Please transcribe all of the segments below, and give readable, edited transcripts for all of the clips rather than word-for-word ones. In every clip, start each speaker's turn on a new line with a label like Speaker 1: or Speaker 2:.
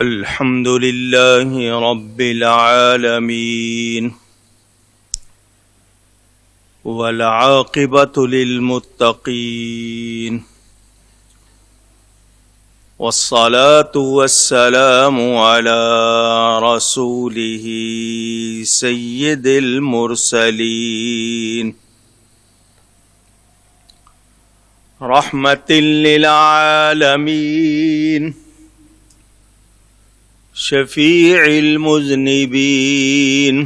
Speaker 1: الحمد لله رب العالمين والعاقبة للمتقين والصلاة والسلام على رسوله سيد المرسلين رحمة للعالمين شفيع المذنبين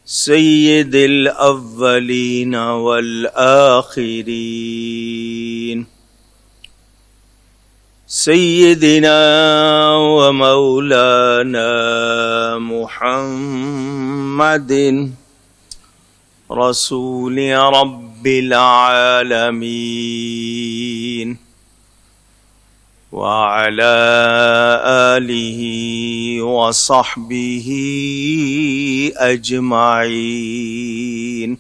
Speaker 1: سيد الأولين والآخرين سيدنا ومولانا محمد رسول رب العالمين وعلى آله وصحبه أجمعين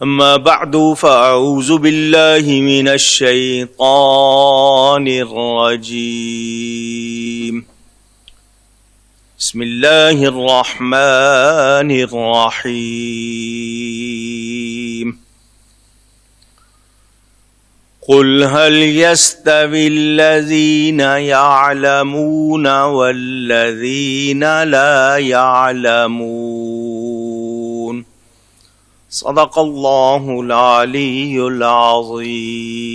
Speaker 1: أما بعد فأعوذ بالله من الشيطان الرجيم بسم الله الرحمن الرحيم قل هل يستوي الذين يعلمون والذين لا يعلمون صدق الله العلی العظیم۔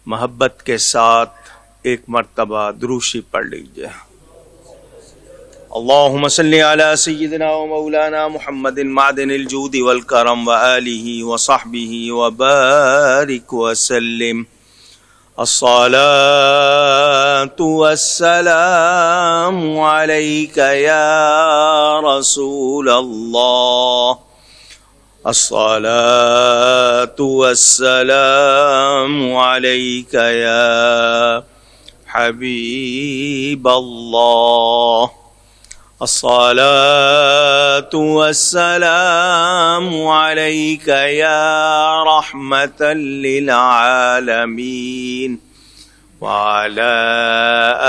Speaker 1: محبت کے ساتھ ایک مرتبہ دروشی پڑھ لیجئے۔ اللهم صل على سيدنا ومولانا محمد معدن الجود والكرم وآله وصحبه وبارك وسلم۔ الصلاة والسلام عليك يا رسول الله، الصلاة والسلام عليك يا حبيب الله، الصلاة والسلام عليك يا رحمة للعالمين وعلى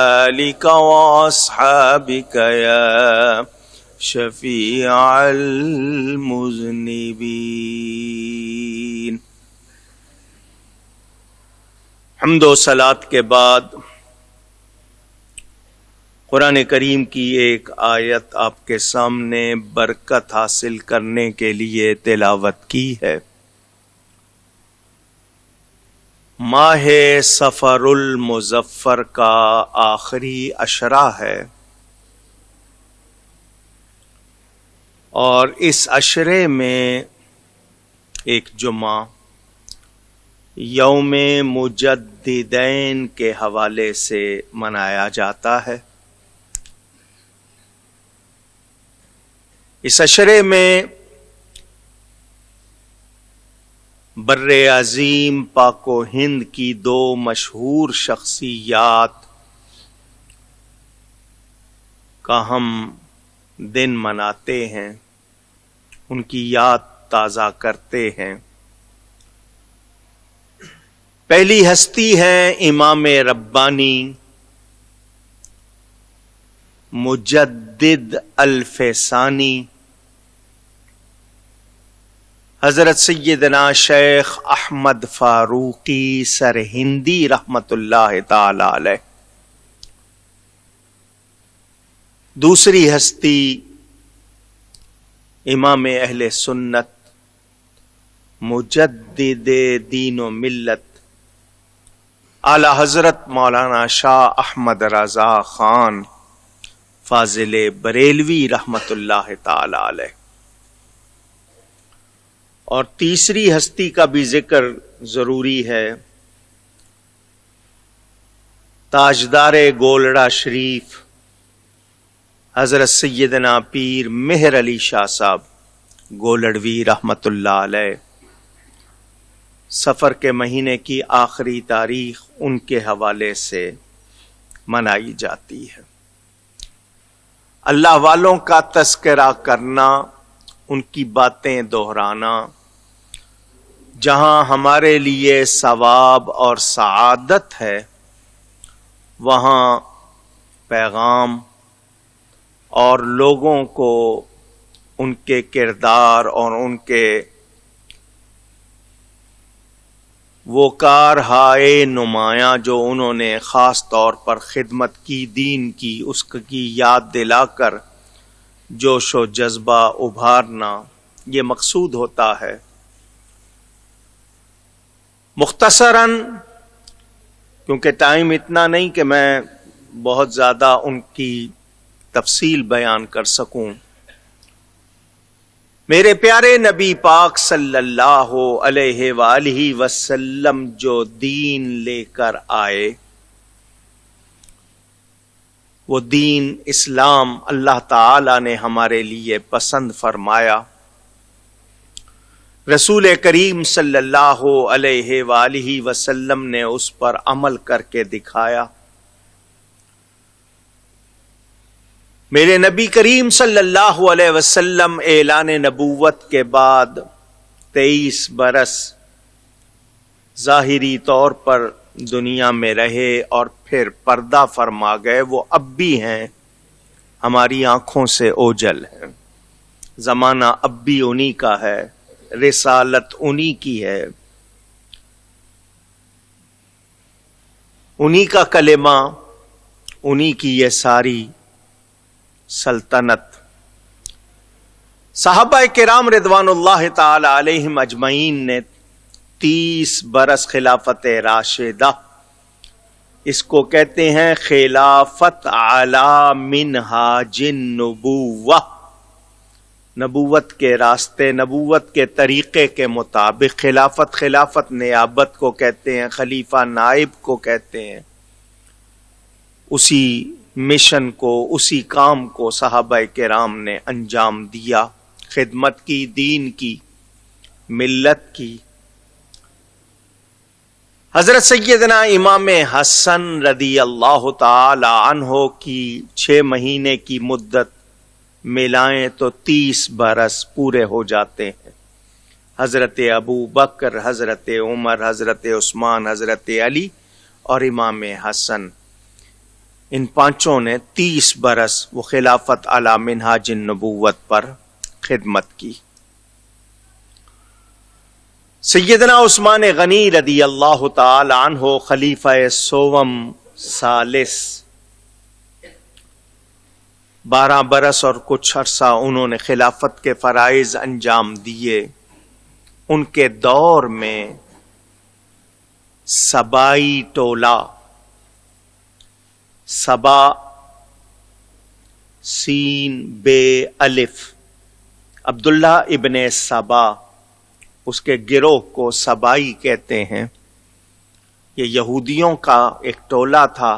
Speaker 1: آلك وأصحابك يا شفيع المذنبين۔ حمد و صلاۃ کے بعد قرآن کریم کی ایک آیت آپ کے سامنے برکت حاصل کرنے کے لیے تلاوت کی ہے۔ ماہ صفر المظفر کا آخری عشرہ ہے، اور اس عشرے میں ایک جمعہ یوم مجددین کے حوالے سے منایا جاتا ہے۔ اس عشرے میں بر عظیم پاک و ہند کی دو مشہور شخصیات کا ہم دن مناتے ہیں، ان کی یاد تازہ کرتے ہیں۔ پہلی ہستی ہے امام ربانی مجدد الفسانی حضرت سیدنا شیخ احمد فاروقی سرہندی رحمت اللہ تعالی علیہ۔ دوسری ہستی امام اہل سنت مجدد دین و ملت اعلی حضرت مولانا شاہ احمد رضا خان فاضل بریلوی رحمت اللہ تعالی علیہ۔ اور تیسری ہستی کا بھی ذکر ضروری ہے، تاجدار گولڑا شریف حضرت سیدنا پیر مہر علی شاہ صاحب گولڑوی رحمت اللہ علیہ۔ سفر کے مہینے کی آخری تاریخ ان کے حوالے سے منائی جاتی ہے۔ اللہ والوں کا تذکرہ کرنا، ان کی باتیں دہرانا، جہاں ہمارے لیے ثواب اور سعادت ہے وہاں پیغام اور لوگوں کو ان کے کردار اور ان کے وہ کارہائے نمایاں جو انہوں نے خاص طور پر خدمت کی، دین کی، اس کی یاد دلا کر جوش و جذبہ ابھارنا، یہ مقصود ہوتا ہے۔ مختصراً، کیونکہ ٹائم اتنا نہیں کہ میں بہت زیادہ ان کی تفصیل بیان کر سکوں، میرے پیارے نبی پاک صلی اللہ علیہ وآلہ وسلم جو دین لے کر آئے، وہ دین اسلام اللہ تعالی نے ہمارے لیے پسند فرمایا۔ رسول کریم صلی اللہ علیہ وآلہ وسلم نے اس پر عمل کر کے دکھایا۔ میرے نبی کریم صلی اللہ علیہ وسلم اعلان نبوت کے بعد 23 برس ظاہری طور پر دنیا میں رہے اور پھر پردہ فرما گئے۔ وہ اب بھی ہیں، ہماری آنکھوں سے اوجھل ہیں۔ زمانہ اب بھی انہی کا ہے، رسالت انہی کی ہے، انہی کا کلمہ، انہی کی یہ ساری سلطنت۔ صحابہ کرام رضوان اللہ تعالی علیہم اجمعین نے 30 برس خلافت راشدہ، اس کو کہتے ہیں خلافت علی منہاج النبوہ، نبوت کے راستے، نبوت کے طریقے کے مطابق خلافت۔ خلافت نیابت کو کہتے ہیں، خلیفہ نائب کو کہتے ہیں۔ اسی مشن کو، اسی کام کو صحابہ کرام نے انجام دیا، خدمت کی، دین کی، ملت کی۔ حضرت سیدنا امام حسن رضی اللہ تعالی عنہ کی 6 مہینے کی مدت ملائیں تو 30 برس پورے ہو جاتے ہیں۔ حضرت ابو بکر، حضرت عمر، حضرت عثمان، حضرت علی اور امام حسن، ان پانچوں نے 30 برس وہ خلافت علی منہاج النبوت پر خدمت کی۔ سیدنا عثمان غنی رضی اللہ تعالی عنہ خلیفہ سوم ثالث، 12 برس اور کچھ عرصہ انہوں نے خلافت کے فرائض انجام دیے۔ ان کے دور میں سبائی ٹولہ، سبا سین بے الف، عبداللہ ابن سبا، اس کے گروہ کو سبائی کہتے ہیں۔ یہ یہودیوں کا ایک ٹولہ تھا،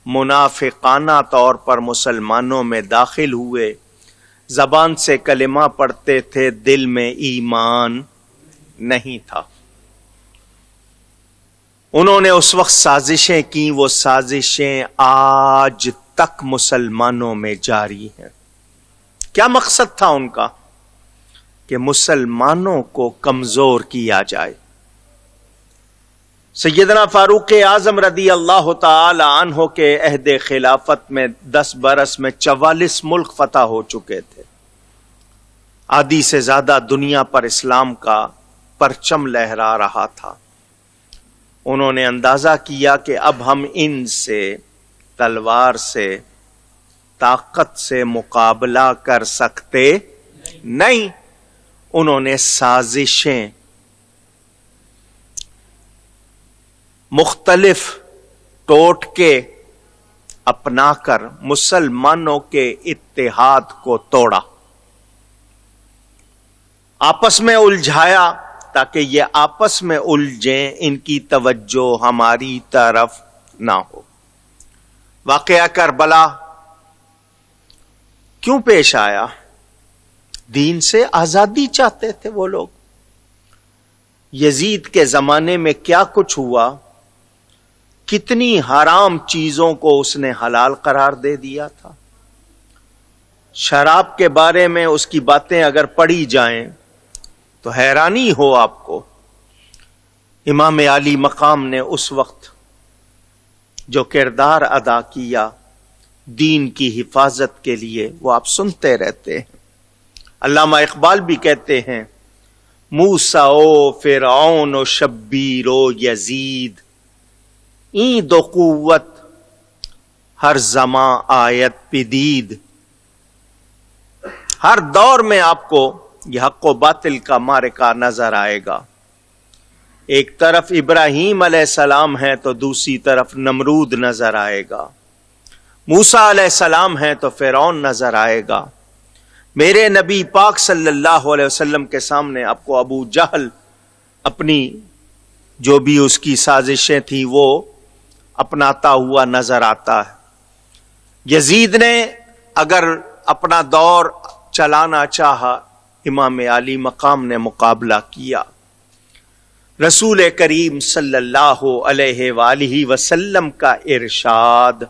Speaker 1: منافقانہ طور پر مسلمانوں میں داخل ہوئے، زبان سے کلمہ پڑھتے تھے، دل میں ایمان نہیں تھا۔ انہوں نے اس وقت سازشیں کی، وہ سازشیں آج تک مسلمانوں میں جاری ہیں۔ کیا مقصد تھا ان کا؟ کہ مسلمانوں کو کمزور کیا جائے۔ سیدنا فاروق اعظم رضی اللہ تعالی عنہ کے عہد خلافت میں 10 برس میں 44 ملک فتح ہو چکے تھے۔ آدھی سے زیادہ دنیا پر اسلام کا پرچم لہرا رہا تھا۔ انہوں نے اندازہ کیا کہ اب ہم ان سے تلوار سے، طاقت سے مقابلہ کر سکتے نہیں۔ انہوں نے سازشیں مختلف ٹوٹکے اپنا کر مسلمانوں کے اتحاد کو توڑا، آپس میں الجھایا تاکہ یہ آپس میں الجھیں، ان کی توجہ ہماری طرف نہ ہو۔ واقعہ کربلا کیوں پیش آیا؟ دین سے آزادی چاہتے تھے وہ لوگ۔ یزید کے زمانے میں کیا کچھ ہوا، کتنی حرام چیزوں کو اس نے حلال قرار دے دیا تھا۔ شراب کے بارے میں اس کی باتیں اگر پڑھی جائیں تو حیرانی ہو آپ کو۔ امام علی مقام نے اس وقت جو کردار ادا کیا دین کی حفاظت کے لیے وہ آپ سنتے رہتے ہیں۔ علامہ اقبال بھی کہتے ہیں موسیٰ و فرعون و شبیر و یزید این دو قوت ہر زماں آیت پدید۔ ہر دور میں آپ کو یہ حق و باطل کا معرکہ نظر آئے گا۔ ایک طرف ابراہیم علیہ السلام ہے تو دوسری طرف نمرود نظر آئے گا، موسیٰ علیہ السلام ہے تو فرعون نظر آئے گا۔ میرے نبی پاک صلی اللہ علیہ وسلم کے سامنے آپ کو ابو جہل اپنی جو بھی اس کی سازشیں تھی وہ اپناتا ہوا نظر آتا ہے۔ یزید نے اگر اپنا دور چلانا چاہا، امام علی مقام نے مقابلہ کیا۔ رسول کریم صلی اللہ علیہ وآلہ وسلم کا ارشاد،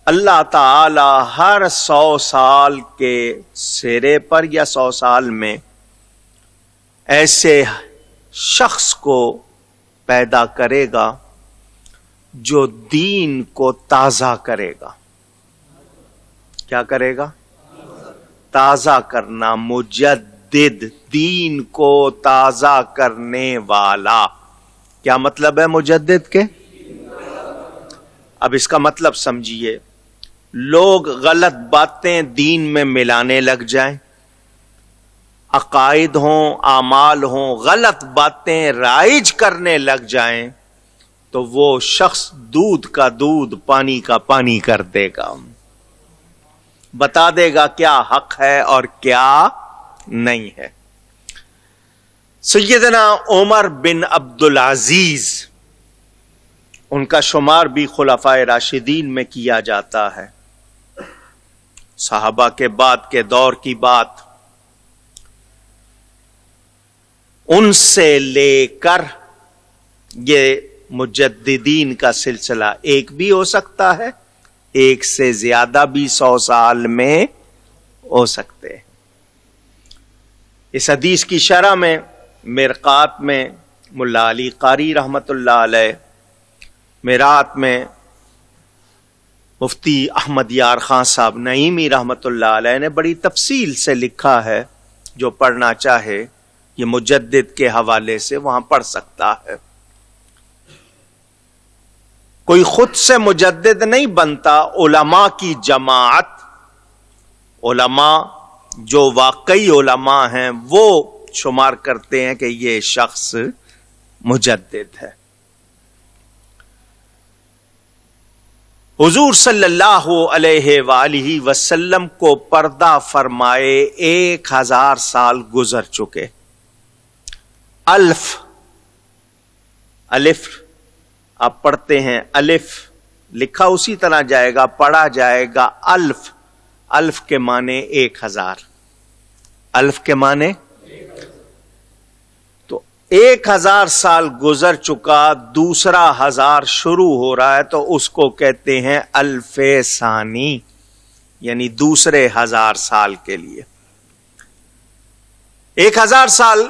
Speaker 1: اللہ تعالی ہر 100 سال کے سرے پر یا 100 سال میں ایسے شخص کو پیدا کرے گا جو دین کو تازہ کرے گا۔ کیا کرے گا؟ تازہ کرنا، مجدد، دین کو تازہ کرنے والا۔ کیا مطلب ہے مجدد کے؟ اب اس کا مطلب سمجھیے، لوگ غلط باتیں دین میں ملانے لگ جائیں، عقائد ہوں، اعمال ہوں، غلط باتیں رائج کرنے لگ جائیں تو وہ شخص دودھ کا دودھ، پانی کا پانی کر دے گا، بتا دے گا کیا حق ہے اور کیا نہیں ہے۔ سیدنا عمر بن عبدالعزیز، ان کا شمار بھی خلفائے راشدین میں کیا جاتا ہے، صحابہ کے بعد کے دور کی بات، ان سے لے کر یہ مجددین کا سلسلہ ایک بھی ہو سکتا ہے، ایک سے زیادہ بھی 100 سال میں ہو سکتے ہیں۔ اس حدیث کی شرح میں مرقات میں ملا علی قاری رحمت اللہ علیہ، میرات میں مفتی احمد یار خان صاحب نعیمی رحمت اللہ علیہ نے بڑی تفصیل سے لکھا ہے، جو پڑھنا چاہے یہ مجدد کے حوالے سے وہاں پڑھ سکتا ہے۔ کوئی خود سے مجدد نہیں بنتا، علماء کی جماعت، علماء جو واقعی علماء ہیں وہ شمار کرتے ہیں کہ یہ شخص مجدد ہے۔ حضور صلی اللہ علیہ وآلہ وسلم کو پردہ فرمائے 1000 سال گزر چکے۔ الف آپ پڑھتے ہیں، الف لکھا اسی طرح جائے گا، پڑھا جائے گا الف کے معنی 1000، الف کے معنی تو 1000 سال گزر چکا، دوسرا 1000 شروع ہو رہا ہے تو اس کو کہتے ہیں الف ثانی، یعنی دوسرے 1000 سال کے لیے۔ 1000 سال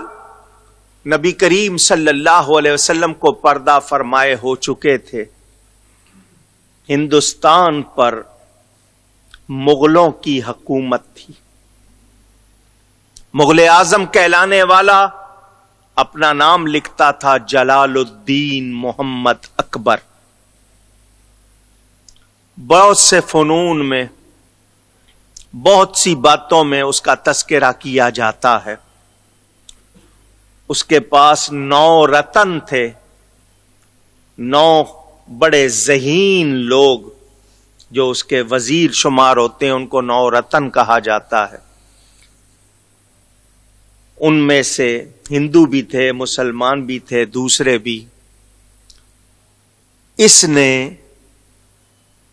Speaker 1: نبی کریم صلی اللہ علیہ وسلم کو پردہ فرمائے ہو چکے تھے۔ ہندوستان پر مغلوں کی حکومت تھی۔ مغل اعظم کہلانے والا اپنا نام لکھتا تھا جلال الدین محمد اکبر۔ بہت سے فنون میں، بہت سی باتوں میں اس کا تذکرہ کیا جاتا ہے۔ اس کے پاس 9 رتن تھے، 9 بڑے ذہین لوگ جو اس کے وزیر شمار ہوتے ہیں، ان کو 9 رتن کہا جاتا ہے۔ ان میں سے ہندو بھی تھے، مسلمان بھی تھے، دوسرے بھی۔ اس نے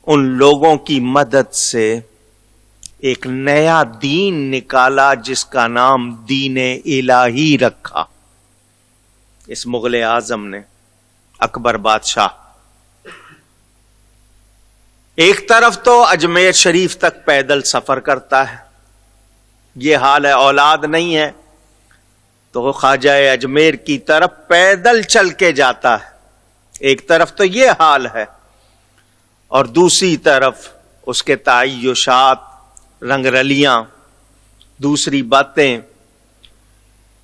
Speaker 1: ان لوگوں کی مدد سے ایک نیا دین نکالا جس کا نام دین الہی رکھا، اس مغل اعظم نے، اکبر بادشاہ۔ ایک طرف تو اجمیر شریف تک پیدل سفر کرتا ہے، یہ حال ہے، اولاد نہیں ہے، تو وہ خواجہ اجمیر کی طرف پیدل چل کے جاتا ہے. ایک طرف تو یہ حال ہے اور دوسری طرف اس کے تعیشات، رنگ رلیاں، دوسری باتیں،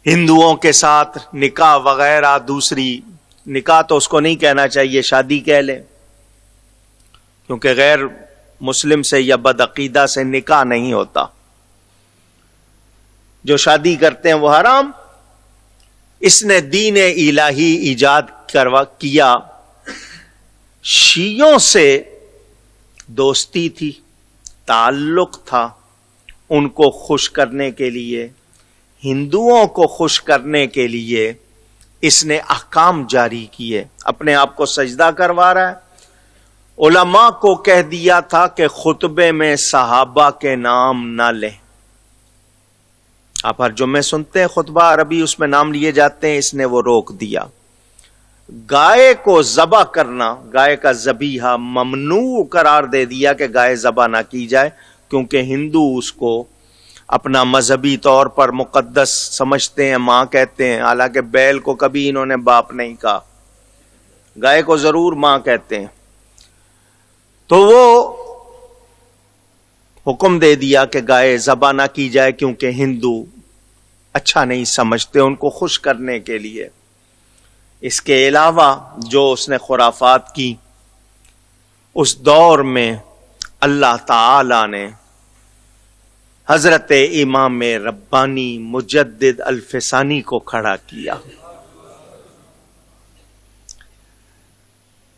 Speaker 1: ہندوؤں کے ساتھ نکاح وغیرہ. دوسری نکاح تو اس کو نہیں کہنا چاہیے، شادی کہہ لیں، کیونکہ غیر مسلم سے یا بدعقیدہ سے نکاح نہیں ہوتا. جو شادی کرتے ہیں وہ حرام. اس نے دین الہی ایجاد کیا. شیعوں سے دوستی تھی، تعلق تھا، ان کو خوش کرنے کے لیے، ہندوؤں کو خوش کرنے کے لیے اس نے احکام جاری کیے. اپنے آپ کو سجدہ کروا رہا ہے. علماء کو کہہ دیا تھا کہ خطبے میں صحابہ کے نام نہ لیں. آپ ہر جمعے سنتے ہیں خطبہ عربی، اس میں نام لیے جاتے ہیں، اس نے وہ روک دیا. گائے کو ذبح کرنا، گائے کا ذبیحہ ممنوع قرار دے دیا کہ گائے ذبح نہ کی جائے، کیونکہ ہندو اس کو اپنا مذہبی طور پر مقدس سمجھتے ہیں، ماں کہتے ہیں، حالانکہ بیل کو کبھی انہوں نے باپ نہیں کہا، گائے کو ضرور ماں کہتے ہیں. تو وہ حکم دے دیا کہ گائے ذبح نہ کی جائے، کیونکہ ہندو اچھا نہیں سمجھتے، ان کو خوش کرنے کے لیے. اس کے علاوہ جو اس نے خرافات کی، اس دور میں اللہ تعالی نے حضرت امام ربانی مجدد الفسانی کو کھڑا کیا.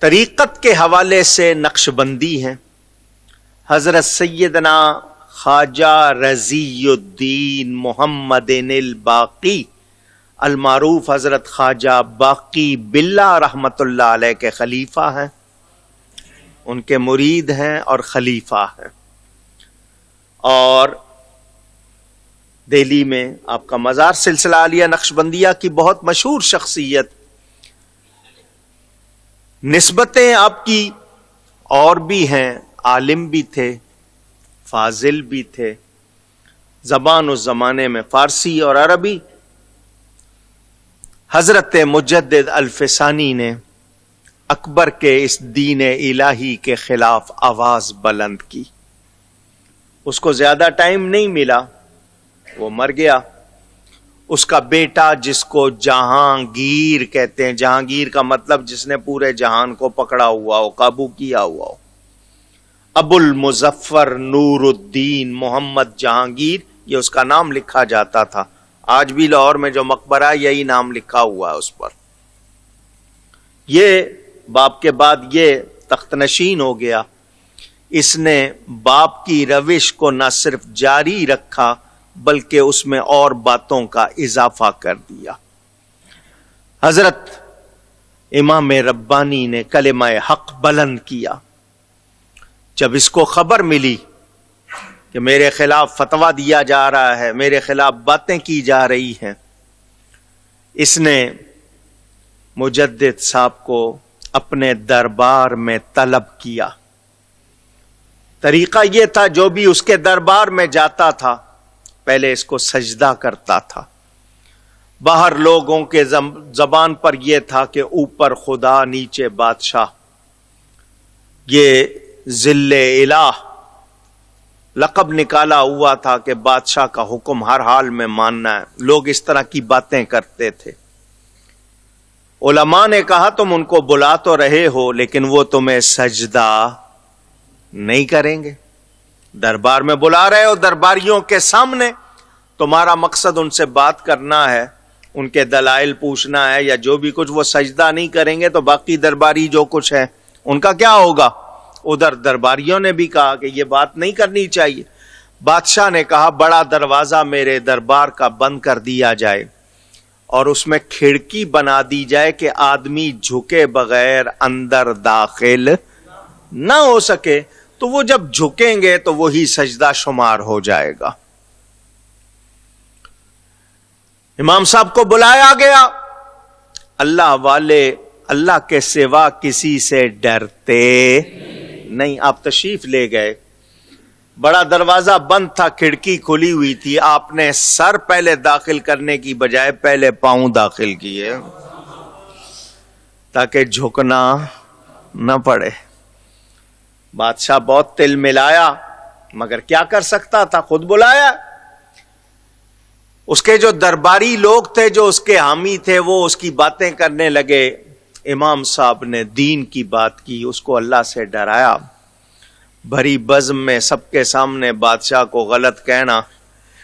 Speaker 1: طریقت کے حوالے سے نقش بندی ہے. حضرت سیدنا خواجہ رضی الدین محمد الباقی المعروف حضرت خواجہ باقی باللہ رحمت اللہ علیہ کے خلیفہ ہیں، ان کے مرید ہیں اور خلیفہ ہیں. اور دہلی میں آپ کا مزار سلسلہ عالیہ نقشبندیہ کی بہت مشہور شخصیت. نسبتیں آپ کی اور بھی ہیں، عالم بھی تھے، فاضل بھی تھے، زبان و زمانے میں فارسی اور عربی. حضرت مجدد الفسانی نے اکبر کے اس دین الہی کے خلاف آواز بلند کی. اس کو زیادہ ٹائم نہیں ملا، وہ مر گیا. اس کا بیٹا جس کو جہانگیر کہتے ہیں، جہانگیر کا مطلب جس نے پورے جہان کو پکڑا ہوا ہو، قابو کیا ہوا ہو، ابو المظفر نور الدین محمد جہانگیر، یہ اس کا نام لکھا جاتا تھا. آج بھی لاہور میں جو مقبرہ ہے یہی نام لکھا ہوا ہے اس پر. یہ باپ کے بعد یہ تخت نشین ہو گیا. اس نے باپ کی روش کو نہ صرف جاری رکھا بلکہ اس میں اور باتوں کا اضافہ کر دیا. حضرت امام ربانی نے کلمہ حق بلند کیا. جب اس کو خبر ملی کہ میرے خلاف فتویٰ دیا جا رہا ہے، میرے خلاف باتیں کی جا رہی ہیں، اس نے مجدد صاحب کو اپنے دربار میں طلب کیا. طریقہ یہ تھا، جو بھی اس کے دربار میں جاتا تھا پہلے اس کو سجدہ کرتا تھا. باہر لوگوں کے زبان پر یہ تھا کہ اوپر خدا نیچے بادشاہ. یہ ذل الہ لقب نکالا ہوا تھا کہ بادشاہ کا حکم ہر حال میں ماننا ہے. لوگ اس طرح کی باتیں کرتے تھے. علماء نے کہا تم ان کو بلا تو رہے ہو لیکن وہ تمہیں سجدہ نہیں کریں گے. دربار میں بلا رہے ہو، درباریوں کے سامنے، تمہارا مقصد ان سے بات کرنا ہے، ان کے دلائل پوچھنا ہے یا جو بھی کچھ، وہ سجدہ نہیں کریں گے تو باقی درباری جو کچھ ہے ان کا کیا ہوگا؟ ادھر درباریوں نے بھی کہا کہ یہ بات نہیں کرنی چاہیے. بادشاہ نے کہا بڑا دروازہ میرے دربار کا بند کر دیا جائے اور اس میں کھڑکی بنا دی جائے کہ آدمی جھکے بغیر اندر داخل نہ ہو سکے. تو وہ جب جھکیں گے تو وہی سجدہ شمار ہو جائے گا. امام صاحب کو بلایا گیا. اللہ والے اللہ کے سوا کسی سے ڈرتے نہیں. آپ تشریف لے گئے. بڑا دروازہ بند تھا، کھڑکی کھلی ہوئی تھی، آپ نے سر پہلے داخل کرنے کی بجائے پہلے پاؤں داخل کیے تاکہ جھکنا نہ پڑے۔ بادشاہ بہت تل ملایا، مگر کیا کر سکتا تھا، خود بلایا۔ اس کے جو درباری لوگ تھے، جو اس کے حامی تھے، وہ اس کی باتیں کرنے لگے۔ امام صاحب نے دین کی بات کی، اس کو اللہ سے ڈرایا۔ بھری بزم میں سب کے سامنے بادشاہ کو غلط کہنا،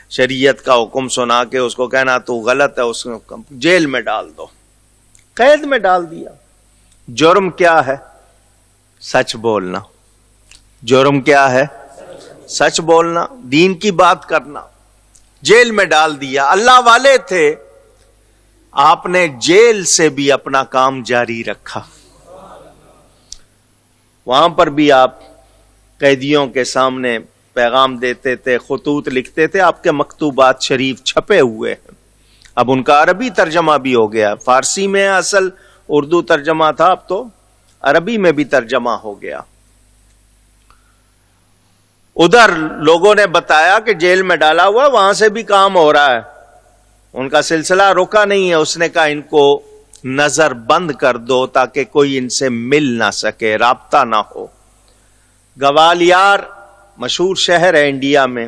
Speaker 1: شریعت کا حکم سنا کے اس کو کہنا تو غلط ہے، اس کو جیل میں ڈال دو، قید میں ڈال دیا۔ جرم کیا ہے؟ سچ بولنا۔ جرم کیا ہے؟ سچ بولنا، دین کی بات کرنا۔ جیل میں ڈال دیا۔ اللہ والے تھے، آپ نے جیل سے بھی اپنا کام جاری رکھا۔ وہاں پر بھی آپ قیدیوں کے سامنے پیغام دیتے تھے، خطوط لکھتے تھے، آپ کے مکتوبات شریف چھپے ہوئے ہیں۔ اب ان کا عربی ترجمہ بھی ہو گیا، فارسی میں اصل اردو ترجمہ تھا، اب تو عربی میں بھی ترجمہ ہو گیا۔ ادھر لوگوں نے بتایا کہ جیل میں ڈالا ہوا، وہاں سے بھی کام ہو رہا ہے، ان کا سلسلہ رکا نہیں ہے۔ اس نے کہا ان کو نظر بند کر دو تاکہ کوئی ان سے مل نہ سکے، رابطہ نہ ہو۔ گوالیار مشہور شہر ہے انڈیا میں،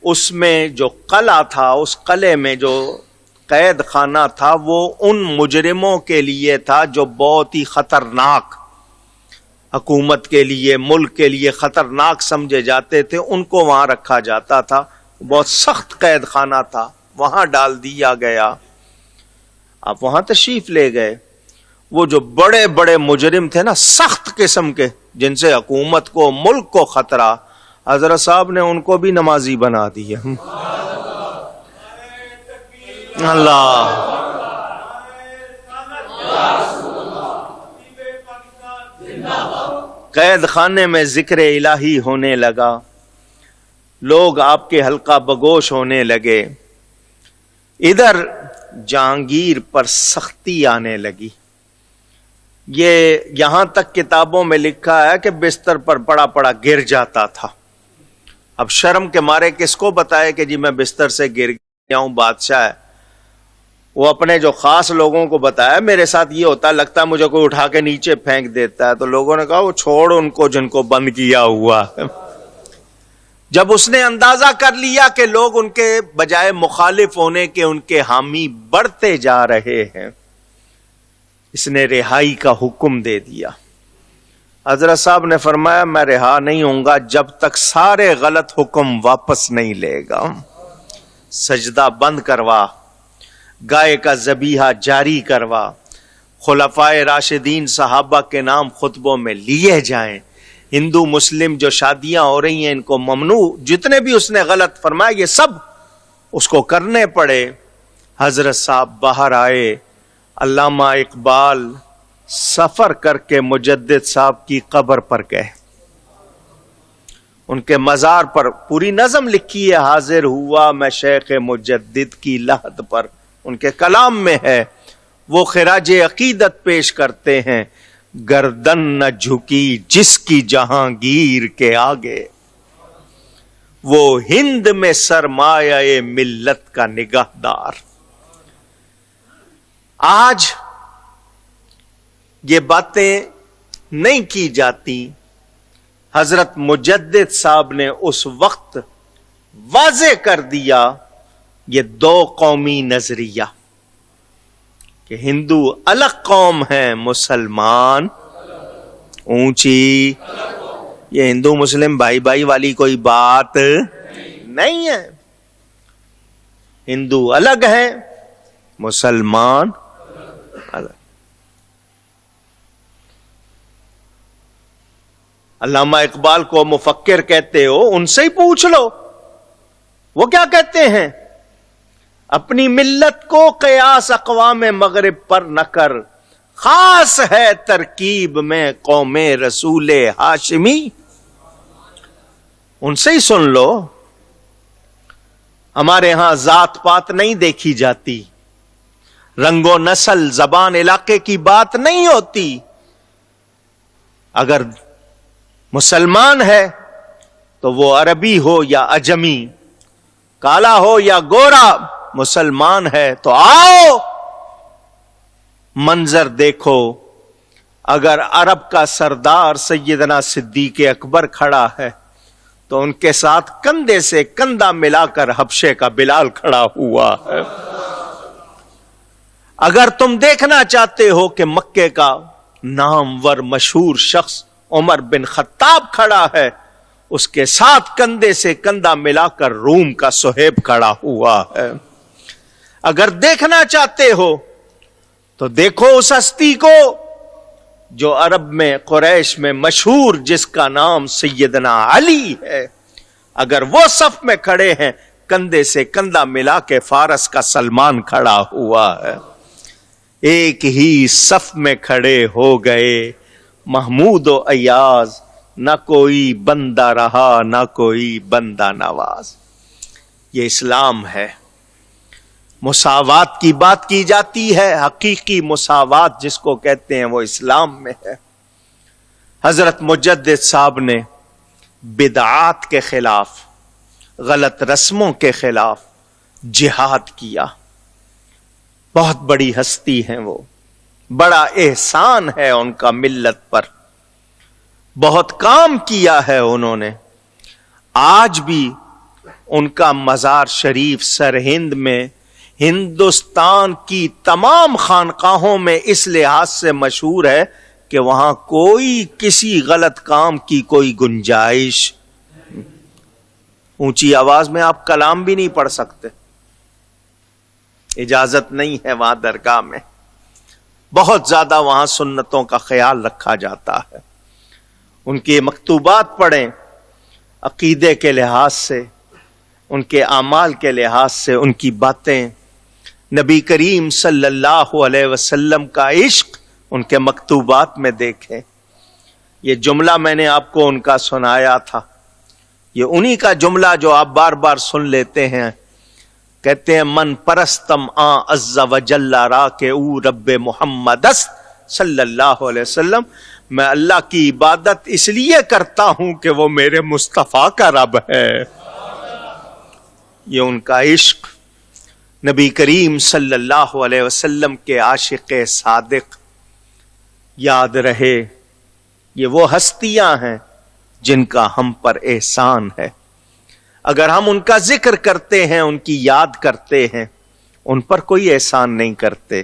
Speaker 1: اس میں جو قلعہ تھا، اس قلعے میں جو قید خانہ تھا، وہ ان مجرموں کے لیے تھا جو بہت ہی خطرناک، حکومت کے لیے، ملک کے لیے خطرناک سمجھے جاتے تھے، ان کو وہاں رکھا جاتا تھا۔ بہت سخت قید خانہ تھا، وہاں ڈال دیا گیا۔ آپ وہاں تشریف لے گئے، وہ جو بڑے بڑے مجرم تھے نا، سخت قسم کے، جن سے حکومت کو، ملک کو خطرہ، حضرت صاحب نے ان کو بھی نمازی بنا دیا۔ اللہ قید خانے میں ذکر الہی ہونے لگا، لوگ آپ کے حلقہ بگوش ہونے لگے۔ ادھر جہانگیر پر سختی آنے لگی۔ یہ یہاں تک کتابوں میں لکھا ہے کہ بستر پر پڑا پڑا گر جاتا تھا۔ اب شرم کے مارے کس کو بتائے کہ جی میں بستر سے گر گیا ہوں، بادشاہ ہے۔ وہ اپنے جو خاص لوگوں کو بتایا، میرے ساتھ یہ ہوتا، لگتا ہے مجھے کوئی اٹھا کے نیچے پھینک دیتا ہے۔ تو لوگوں نے کہا وہ چھوڑ ان کو جن کو بند کیا ہوا۔ جب اس نے اندازہ کر لیا کہ لوگ ان کے بجائے مخالف ہونے کے ان کے حامی بڑھتے جا رہے ہیں، اس نے رہائی کا حکم دے دیا۔ حضرت صاحب نے فرمایا میں رہا نہیں ہوں گا جب تک سارے غلط حکم واپس نہیں لے گا۔ سجدہ بند کروا، گائے کا ذبیحہ جاری کروا، خلفائے راشدین صحابہ کے نام خطبوں میں لیے جائیں، ہندو مسلم جو شادیاں ہو رہی ہیں ان کو ممنوع، جتنے بھی اس نے غلط فرمایا یہ سب اس کو کرنے پڑے۔ حضرت صاحب باہر آئے، علامہ اقبال سفر کر کے مجدد صاحب کی قبر پر گئے، ان کے مزار پر پوری نظم لکھی ہے، حاضر ہوا میں شیخ مجدد کی لحد پر، ان کے کلام میں ہے۔ وہ خراج عقیدت پیش کرتے ہیں، گردن نہ جھکی جس کی جہانگیر کے آگے، وہ ہند میں سرمایہ ملت کا نگہدار۔ آج یہ باتیں نہیں کی جاتی، حضرت مجدد صاحب نے اس وقت واضح کر دیا یہ دو قومی نظریہ، کہ ہندو الگ قوم ہے، مسلمان اونچی۔ یہ ہندو مسلم بھائی بھائی والی کوئی بات نہیں ہے، ہندو الگ ہے، مسلمان الگ۔ علامہ اقبال کو مفکر کہتے ہو، ان سے ہی پوچھ لو وہ کیا کہتے ہیں۔ اپنی ملت کو قیاس اقوام مغرب پر نہ کر، خاص ہے ترکیب میں قوم رسول ہاشمی۔ ان سے ہی سن لو، ہمارے ہاں ذات پات نہیں دیکھی جاتی، رنگ و نسل، زبان، علاقے کی بات نہیں ہوتی۔ اگر مسلمان ہے تو وہ عربی ہو یا اجمی، کالا ہو یا گورا، مسلمان ہے تو آؤ منظر دیکھو۔ اگر عرب کا سردار سیدنا صدیق اکبر کھڑا ہے تو ان کے ساتھ کندھے سے کندھا ملا کر حبشے کا بلال کھڑا ہوا ہے۔ اگر تم دیکھنا چاہتے ہو کہ مکے کا نامور مشہور شخص عمر بن خطاب کھڑا ہے، اس کے ساتھ کندھے سے کندھا ملا کر روم کا صہیب کھڑا ہوا ہے۔ اگر دیکھنا چاہتے ہو تو دیکھو اس ہستی کو جو عرب میں قریش میں مشہور، جس کا نام سیدنا علی ہے۔ اگر وہ صف میں کھڑے ہیں، کندھے سے کندھا ملا کے فارس کا سلمان کھڑا ہوا ہے۔ ایک ہی صف میں کھڑے ہو گئے محمود و ایاز، نہ کوئی بندہ رہا نہ کوئی بندہ نواز۔ یہ اسلام ہے۔ مساوات کی بات کی جاتی ہے، حقیقی مساوات جس کو کہتے ہیں وہ اسلام میں ہے۔ حضرت مجدد صاحب نے بدعات کے خلاف، غلط رسموں کے خلاف جہاد کیا۔ بہت بڑی ہستی ہیں وہ، بڑا احسان ہے ان کا ملت پر، بہت کام کیا ہے انہوں نے۔ آج بھی ان کا مزار شریف سرہند میں ہندوستان کی تمام خانقاہوں میں اس لحاظ سے مشہور ہے کہ وہاں کوئی کسی غلط کام کی کوئی گنجائش، اونچی آواز میں آپ کلام بھی نہیں پڑھ سکتے، اجازت نہیں ہے وہاں درگاہ میں۔ بہت زیادہ وہاں سنتوں کا خیال رکھا جاتا ہے۔ ان کے مکتوبات پڑھیں، عقیدے کے لحاظ سے، ان کے اعمال کے لحاظ سے، ان کی باتیں، نبی کریم صلی اللہ علیہ وسلم کا عشق ان کے مکتوبات میں دیکھیں۔ یہ جملہ میں نے آپ کو ان کا سنایا تھا، یہ انہی کا جملہ جو آپ بار بار سن لیتے ہیں۔ کہتے ہیں من پرستم عز وجل را کہ او رب محمد صلی اللہ علیہ وسلم، میں اللہ کی عبادت اس لیے کرتا ہوں کہ وہ میرے مصطفیٰ کا رب ہے۔ یہ ان کا عشق، نبی کریم صلی اللہ علیہ وسلم کے عاشق صادق یاد رہے۔ یہ وہ ہستیاں ہیں جن کا ہم پر احسان ہے۔ اگر ہم ان کا ذکر کرتے ہیں، ان کی یاد کرتے ہیں، ان پر کوئی احسان نہیں کرتے،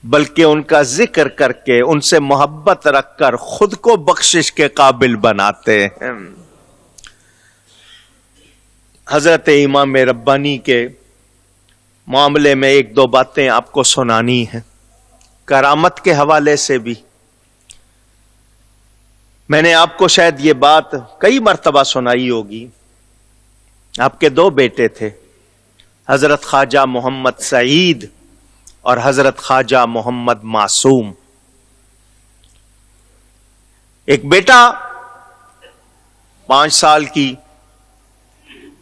Speaker 1: بلکہ ان کا ذکر کر کے، ان سے محبت رکھ کر خود کو بخشش کے قابل بناتے ہیں۔ حضرت امام ربانی کے معاملے میں ایک دو باتیں آپ کو سنانی ہیں، کرامت کے حوالے سے بھی۔ میں نے آپ کو شاید یہ بات کئی مرتبہ سنائی ہوگی۔ آپ کے دو بیٹے تھے، حضرت خواجہ محمد سعید اور حضرت خواجہ محمد معصوم۔ ایک بیٹا 5 سال کی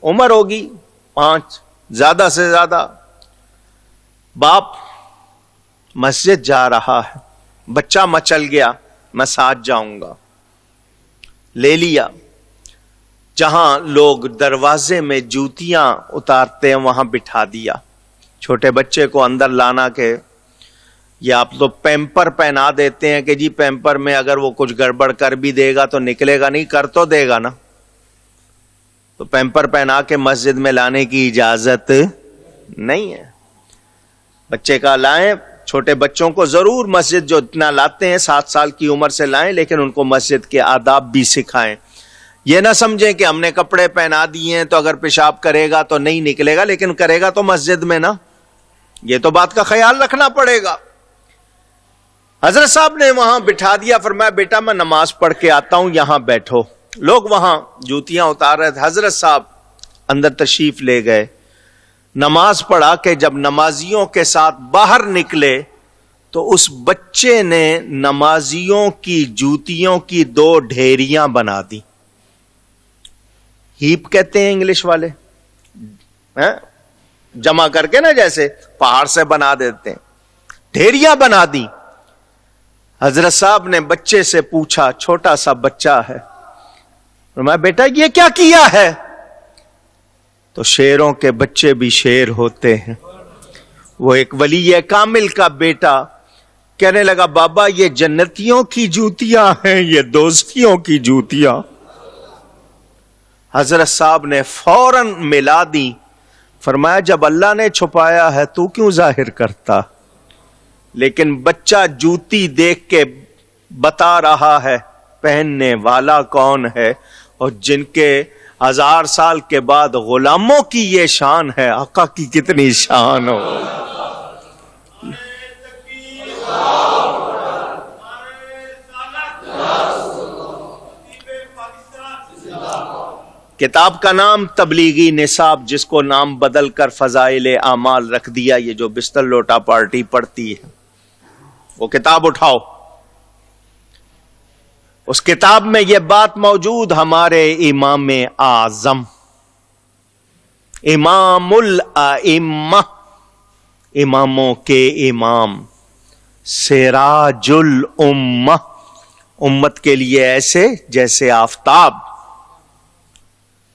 Speaker 1: عمر ہوگی، 5 زیادہ سے زیادہ، باپ مسجد جا رہا ہے، بچہ مچل گیا، میں ساتھ جاؤں گا، لے لیا۔ جہاں لوگ دروازے میں جوتیاں اتارتے ہیں وہاں بٹھا دیا۔ چھوٹے بچے کو اندر لانا کہ یا آپ تو پیمپر پہنا دیتے ہیں کہ جی پیمپر میں اگر وہ کچھ گڑبڑ کر بھی دے گا تو نکلے گا نہیں، کر تو دے گا نا، تو پیمپر پہنا کے مسجد میں لانے کی اجازت نہیں ہے۔ بچے کا لائیں، چھوٹے بچوں کو ضرور مسجد جو اتنا لاتے ہیں 7 سال کی عمر سے لائیں، لیکن ان کو مسجد کے آداب بھی سکھائیں۔ یہ نہ سمجھیں کہ ہم نے کپڑے پہنا دیے ہیں تو اگر پیشاب کرے گا تو نہیں نکلے گا، لیکن کرے گا تو مسجد میں نا، یہ تو بات کا خیال رکھنا پڑے گا۔ حضرت صاحب نے وہاں بٹھا دیا، فرمایا بیٹا میں نماز پڑھ کے آتا ہوں، یہاں بیٹھو۔ لوگ وہاں جوتیاں اتار رہے تھے، حضرت صاحب اندر تشریف لے گئے، نماز پڑھا کہ جب نمازیوں کے ساتھ باہر نکلے تو اس بچے نے نمازیوں کی جوتیوں کی 2 ڈھیریاں بنا دی۔ ہیپ کہتے ہیں انگلش والے، جمع کر کے نا جیسے پہاڑ سے بنا دیتے ہیں، ڈھیریاں بنا دی۔ حضرت صاحب نے بچے سے پوچھا، چھوٹا سا بچہ ہے، فرمایا بیٹا یہ کیا کیا ہے؟ تو شیروں کے بچے بھی شیر ہوتے ہیں. وہ ایک ولی کامل کا بیٹا کہنے لگا بابا یہ جنتیوں کی جوتیاں ہیں، یہ دوزخیوں کی جوتیاں. حضرت صاحب نے فوراً ملا دی. فرمایا جب اللہ نے چھپایا ہے تو کیوں ظاہر کرتا؟ لیکن بچہ جوتی دیکھ کے بتا رہا ہے پہننے والا کون ہے، اور جن کے 1000 سال کے بعد غلاموں کی یہ شان ہے، آقا کی کتنی شان ہو. کتاب کا نام تبلیغی نصاب، جس کو نام بدل کر فضائل اعمال رکھ دیا. یہ جو بستر لوٹا پارٹی پڑھتی ہے وہ کتاب اٹھاؤ. اس کتاب میں یہ بات موجود، ہمارے امام اعظم، امام الائمہ، اماموں کے امام، سراج الامہ، امت کے لیے ایسے جیسے آفتاب،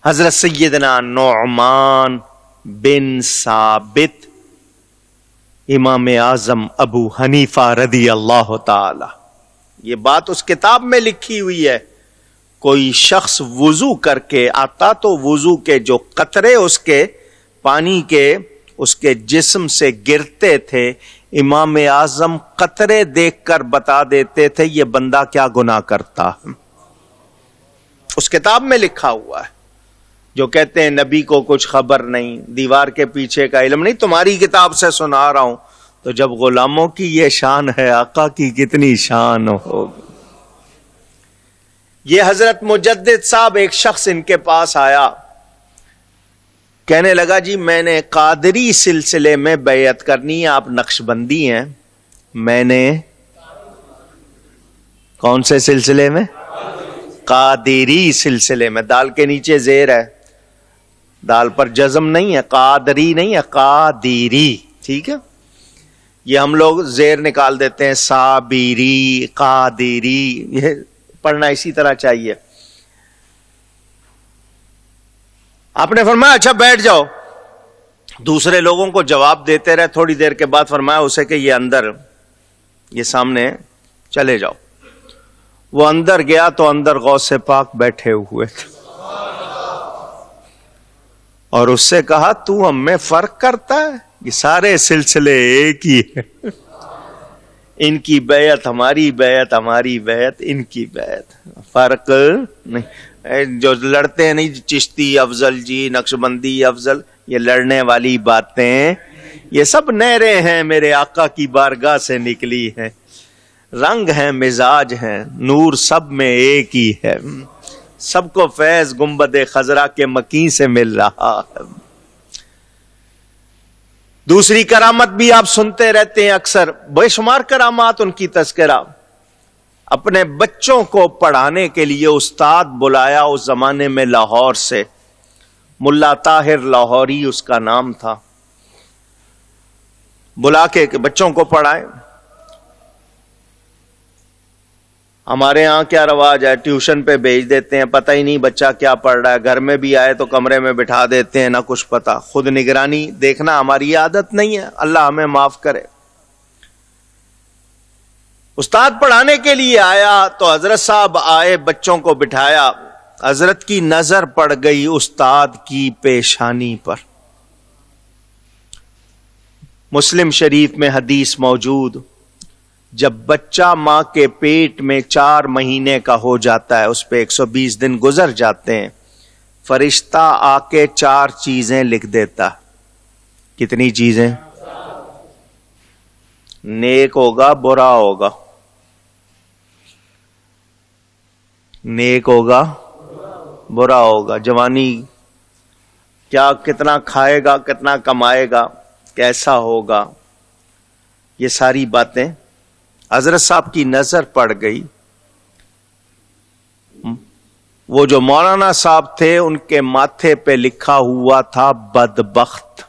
Speaker 1: حضرت سیدنا نعمان بن ثابت، امام اعظم ابو حنیفہ رضی اللہ تعالی. یہ بات اس کتاب میں لکھی ہوئی ہے. کوئی شخص وضو کر کے آتا تو وضو کے جو قطرے اس کے پانی کے اس کے جسم سے گرتے تھے، امام اعظم قطرے دیکھ کر بتا دیتے تھے یہ بندہ کیا گناہ کرتا. اس کتاب میں لکھا ہوا ہے. جو کہتے ہیں نبی کو کچھ خبر نہیں، دیوار کے پیچھے کا علم نہیں، تمہاری کتاب سے سنا رہا ہوں. تو جب غلاموں کی یہ شان ہے، آقا کی کتنی شان ہوگی. یہ حضرت مجدد صاحب، ایک شخص ان کے پاس آیا، کہنے لگا جی میں نے قادری سلسلے میں بیعت کرنی ہے، آپ نقشبندی ہیں. میں نے کون سے سلسلے میں؟ قادری سلسلے میں. دال کے نیچے زیر ہے، دال پر جزم نہیں ہے، قادری نہیں ہے، قادری. ٹھیک ہے، یہ ہم لوگ زیر نکال دیتے ہیں، صابری، قادری، یہ پڑھنا اسی طرح چاہیے. آپ نے فرمایا اچھا بیٹھ جاؤ. دوسرے لوگوں کو جواب دیتے رہے. تھوڑی دیر کے بعد فرمایا اسے کہ یہ اندر، یہ سامنے چلے جاؤ. وہ اندر گیا تو اندر غوث پاک بیٹھے ہوئے تھے، اور اس سے کہا تو ہم میں فرق کرتا ہے؟ یہ سارے سلسلے ایک ہی ہیں. ان کی بیعت ہماری بیعت، ہماری بیعت ان کی بیعت، فرق نہیں. جو لڑتے ہیں نہیں، چشتی افضل جی، نقشبندی افضل، یہ لڑنے والی باتیں، یہ سب نہریں ہیں میرے آقا کی بارگاہ سے نکلی ہیں. رنگ ہیں، مزاج ہیں، نور سب میں ایک ہی ہے. سب کو فیض گنبد خضرا کے مکین سے مل رہا ہے. دوسری کرامت بھی آپ سنتے رہتے ہیں اکثر، بے شمار کرامات ان کی تذکرہ. اپنے بچوں کو پڑھانے کے لیے استاد بلایا اس زمانے میں لاہور سے، ملا طاہر لاہوری اس کا نام تھا. بلا کے بچوں کو پڑھائے. ہمارے ہاں کیا رواج ہے، ٹیوشن پہ بھیج دیتے ہیں، پتہ ہی نہیں بچہ کیا پڑھ رہا ہے. گھر میں بھی آئے تو کمرے میں بٹھا دیتے ہیں، نہ کچھ پتا. خود نگرانی دیکھنا ہماری عادت نہیں ہے، اللہ ہمیں معاف کرے. استاد پڑھانے کے لیے آیا تو حضرت صاحب آئے، بچوں کو بٹھایا. حضرت کی نظر پڑ گئی استاد کی پیشانی پر. مسلم شریف میں حدیث موجود، جب بچہ ماں کے پیٹ میں 4 مہینے کا ہو جاتا ہے، اس پہ 120 دن گزر جاتے ہیں، فرشتہ آ کے 4 چیزیں لکھ دیتا. کتنی چیزیں؟ نیک ہوگا، برا ہوگا. نیک ہوگا، برا ہوگا. جوانی کیا، کتنا کھائے گا، کتنا کمائے گا، کیسا ہوگا، یہ ساری باتیں. حضرت صاحب کی نظر پڑ گئی. وہ جو مولانا صاحب تھے ان کے ماتھے پہ لکھا ہوا تھا بدبخت.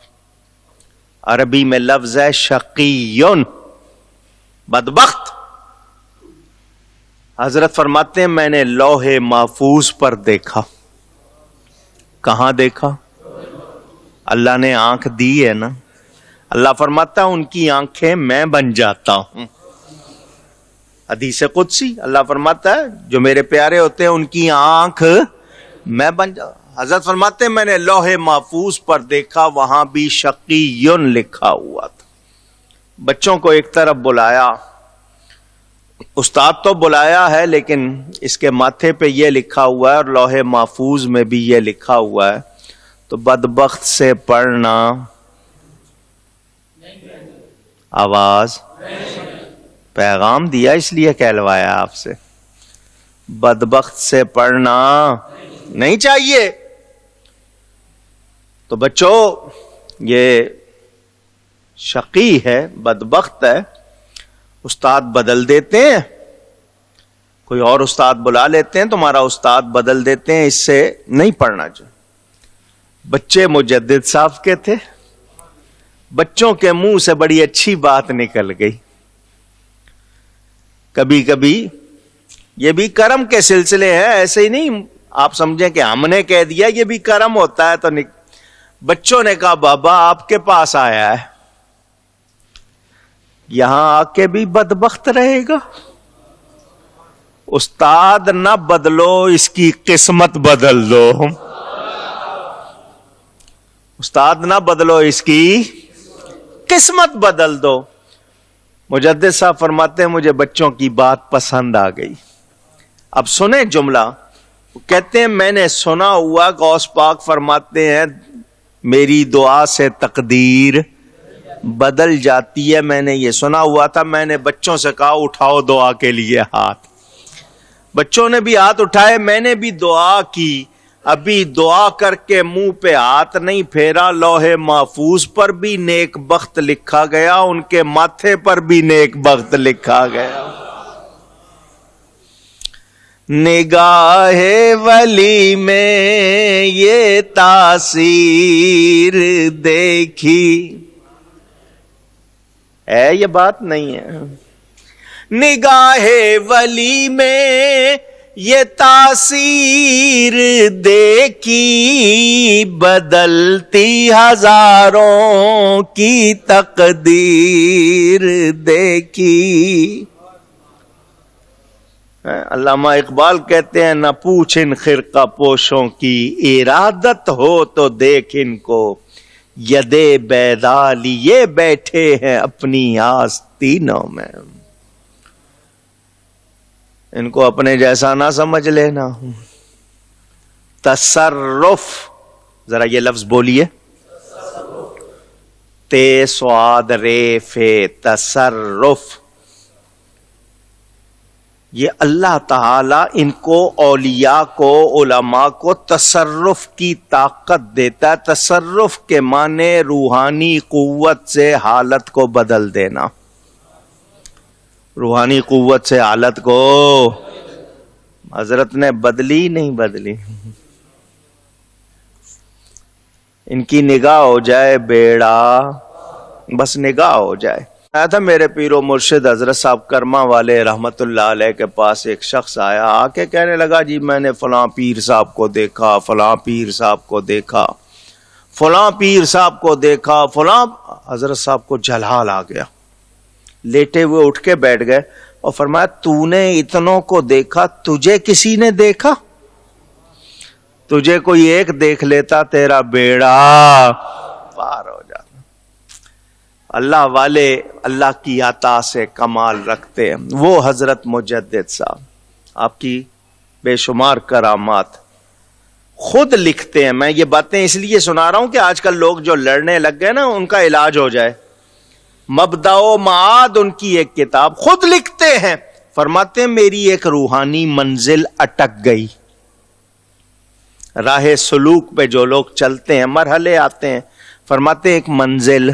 Speaker 1: عربی میں لفظ ہے شقیون، بدبخت. حضرت فرماتے ہیں میں نے لوح محفوظ پر دیکھا. کہاں دیکھا؟ اللہ نے آنکھ دی ہے نا. اللہ فرماتا ہے ان کی آنکھیں میں بن جاتا ہوں. حدیث قدسی اللہ فرماتا ہے جو میرے پیارے ہوتے ہیں ان کی آنکھ میں بن جاتا. حضرت فرماتے ہیں میں نے لوح محفوظ پر دیکھا وہاں بھی شقیٌ لکھا ہوا تھا. بچوں کو ایک طرف بلایا, استاد تو بلایا ہے لیکن اس کے ماتھے پہ یہ لکھا ہوا ہے اور لوح محفوظ میں بھی یہ لکھا ہوا ہے, تو بدبخت سے پڑھنا. آواز پیغام دیا اس لیے کہلوایا آپ سے. بدبخت سے پڑھنا نہیں چاہیے. تو بچوں یہ شقی ہے, بدبخت ہے. استاد بدل دیتے ہیں, کوئی اور استاد بلا لیتے ہیں, تمہارا استاد بدل دیتے ہیں, اس سے نہیں پڑھنا چاہیے. بچے مجدد صاحب کے تھے, بچوں کے منہ سے بڑی اچھی بات نکل گئی. کبھی کبھی یہ بھی کرم کے سلسلے ہیں, ایسے ہی نہیں آپ سمجھیں کہ ہم نے کہہ دیا, یہ بھی کرم ہوتا ہے. تو بچوں نے کہا بابا آپ کے پاس آیا ہے, یہاں آ کے بھی بدبخت رہے گا. استاد نہ بدلو, اس کی قسمت بدل دو. استاد نہ بدلو, اس کی قسمت بدل دو. مجدد صاحب فرماتے ہیں مجھے بچوں کی بات پسند آ گئی. اب سنیں جملہ, کہتے ہیں میں نے سنا ہوا, غوث پاک فرماتے ہیں میری دعا سے تقدیر بدل جاتی ہے. میں نے یہ سنا ہوا تھا, میں نے بچوں سے کہا اٹھاؤ دعا کے لیے ہاتھ. بچوں نے بھی ہاتھ اٹھائے, میں نے بھی دعا کی. ابھی دعا کر کے منہ پہ ہاتھ نہیں پھیرا, لوح محفوظ پر بھی نیک بخت لکھا گیا, ان کے ماتھے پر بھی نیک بخت لکھا گیا. نگاہ ولی میں یہ تاثیر دیکھی ہے, یہ بات نہیں ہے. نگاہ ولی میں یہ تاثیر دیکھی, بدلتی ہزاروں کی تقدیر دیکھی. علامہ اقبال کہتے ہیں نہ پوچھ ان خرقہ پوشوں کی, ارادت ہو تو دیکھ ان کو, یدے بیضا لیے بیٹھے ہیں اپنی آستینوں میں. ان کو اپنے جیسا نہ سمجھ لینا. تصرف, ذرا یہ لفظ بولیے, تے سواد رے فے, تصرف. یہ اللہ تعالی ان کو, اولیاء کو, علماء کو تصرف کی طاقت دیتا ہے. تصرف کے معنی روحانی قوت سے حالت کو بدل دینا. روحانی قوت سے حالت کو حضرت نے بدلی نہیں بدلی. ان کی نگاہ ہو جائے بیڑا, بس نگاہ ہو جائے. آیا تھا میرے پیر و مرشد حضرت صاحب کرما والے رحمت اللہ علیہ کے پاس ایک شخص آیا, آ کے کہنے لگا جی میں نے فلاں پیر صاحب کو دیکھا, فلاں پیر صاحب کو دیکھا, فلاں پیر صاحب کو دیکھا, فلاں. حضرت صاحب کو جلال آ گیا, لیٹے ہوئے اٹھ کے بیٹھ گئے اور فرمایا تو نے اتنوں کو دیکھا, تجھے کسی نے دیکھا؟ تجھے کوئی ایک دیکھ لیتا تیرا بیڑا پار ہو جاتا. اللہ والے اللہ کی عطا سے کمال رکھتے ہیں. وہ حضرت مجدد صاحب, آپ کی بے شمار کرامات, خود لکھتے ہیں. میں یہ باتیں اس لیے سنا رہا ہوں کہ آج کل لوگ جو لڑنے لگ گئے نا, ان کا علاج ہو جائے. مبدأ و معاد ان کی ایک کتاب, خود لکھتے ہیں. فرماتے ہیں میری ایک روحانی منزل اٹک گئی. راہ سلوک پہ جو لوگ چلتے ہیں, مرحلے آتے ہیں, فرماتے ہیں ایک منزل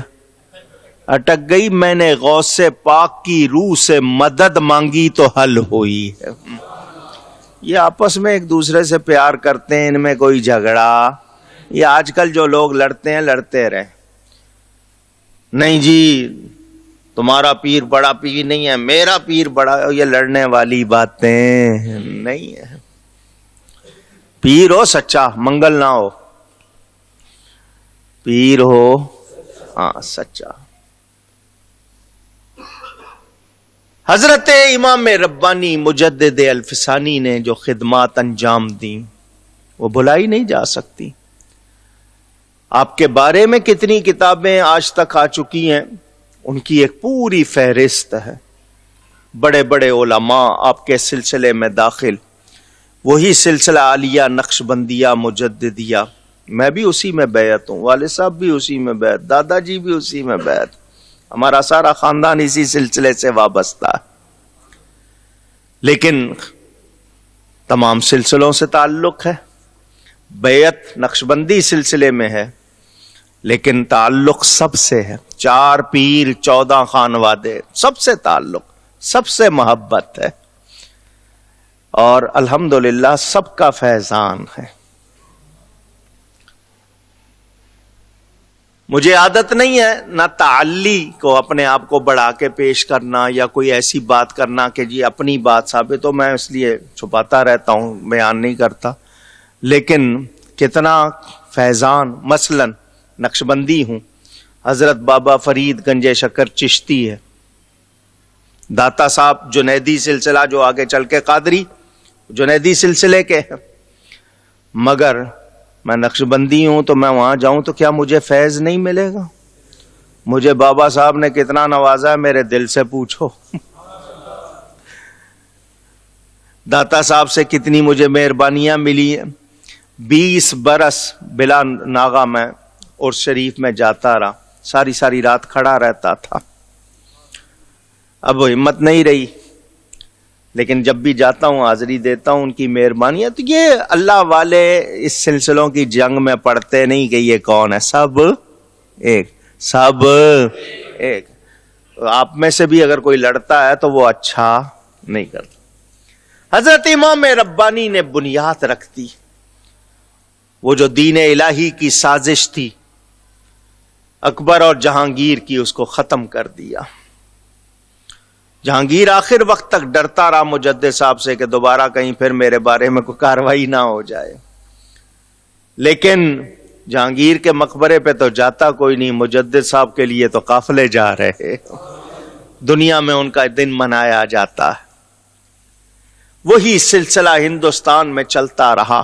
Speaker 1: اٹک گئی, میں نے غوث پاک کی روح سے مدد مانگی تو حل ہوئی ہے. یہ آپس میں ایک دوسرے سے پیار کرتے ہیں, ان میں کوئی جھگڑا. یہ آج کل جو لوگ لڑتے ہیں لڑتے رہیں. نہیں جی تمہارا پیر بڑا پیر نہیں ہے، میرا پیر بڑا، یہ لڑنے والی باتیں نہیں ہے. پیر ہو سچا، منگل نہ ہو. پیر ہو ہاں سچا. حضرت امام ربانی مجدد الفسانی نے جو خدمات انجام دیں وہ بھلائی نہیں جا سکتی. آپ کے بارے میں کتنی کتابیں آج تک آ چکی ہیں، ان کی ایک پوری فہرست ہے. بڑے بڑے علماء آپ کے سلسلے میں داخل، وہی سلسلہ عالیہ نقشبندیہ مجددیہ، میں بھی اسی میں بیعت ہوں، والد صاحب بھی اسی میں بیعت، دادا جی بھی اسی میں بیعت، ہمارا سارا خاندان اسی سلسلے سے وابستہ ہے. لیکن تمام سلسلوں سے تعلق ہے. بیعت نقشبندی سلسلے میں ہے لیکن تعلق سب سے ہے. 4 پیر 14 خانوادے، سب سے تعلق، سب سے محبت ہے، اور الحمدللہ سب کا فیضان ہے. مجھے عادت نہیں ہے نہ تعلی کو اپنے آپ کو بڑھا کے پیش کرنا یا کوئی ایسی بات کرنا کہ جی اپنی بات ثابت ہو، میں اس لیے چھپاتا رہتا ہوں، بیان نہیں کرتا. لیکن کتنا فیضان، مثلا نقشبندی ہوں، حضرت بابا فرید گنج شکر چشتی ہے، داتا صاحب جنیدی سلسلہ جو آگے چل کے قادری جنیدی سلسلے کے ہیں، مگر میں نقشبندی ہوں تو میں وہاں جاؤں تو کیا مجھے فیض نہیں ملے گا؟ مجھے بابا صاحب نے کتنا نوازا ہے، میرے دل سے پوچھو. داتا صاحب سے کتنی مجھے مہربانیاں ملی ہیں. 20 برس بلا ناغہ میں اور شریف میں جاتا رہا، ساری ساری رات کھڑا رہتا تھا. اب ہمت نہیں رہی، لیکن جب بھی جاتا ہوں حاضری دیتا ہوں، ان کی مہربانی ہے. تو یہ اللہ والے اس سلسلوں کی جنگ میں پڑھتے نہیں کہ یہ کون ہے، سب ایک، سب ایک. آپ میں سے بھی اگر کوئی لڑتا ہے تو وہ اچھا نہیں کرتا. حضرت امام ربانی نے بنیاد رکھ دی، وہ جو دین الہی کی سازش تھی اکبر اور جہانگیر کی، اس کو ختم کر دیا. جہانگیر آخر وقت تک ڈرتا رہا مجدد صاحب سے کہ دوبارہ کہیں پھر میرے بارے میں کوئی کاروائی نہ ہو جائے. لیکن جہانگیر کے مقبرے پہ تو جاتا کوئی نہیں، مجدد صاحب کے لیے تو قافلے جا رہے، دنیا میں ان کا دن منایا جاتا ہے. وہی سلسلہ ہندوستان میں چلتا رہا.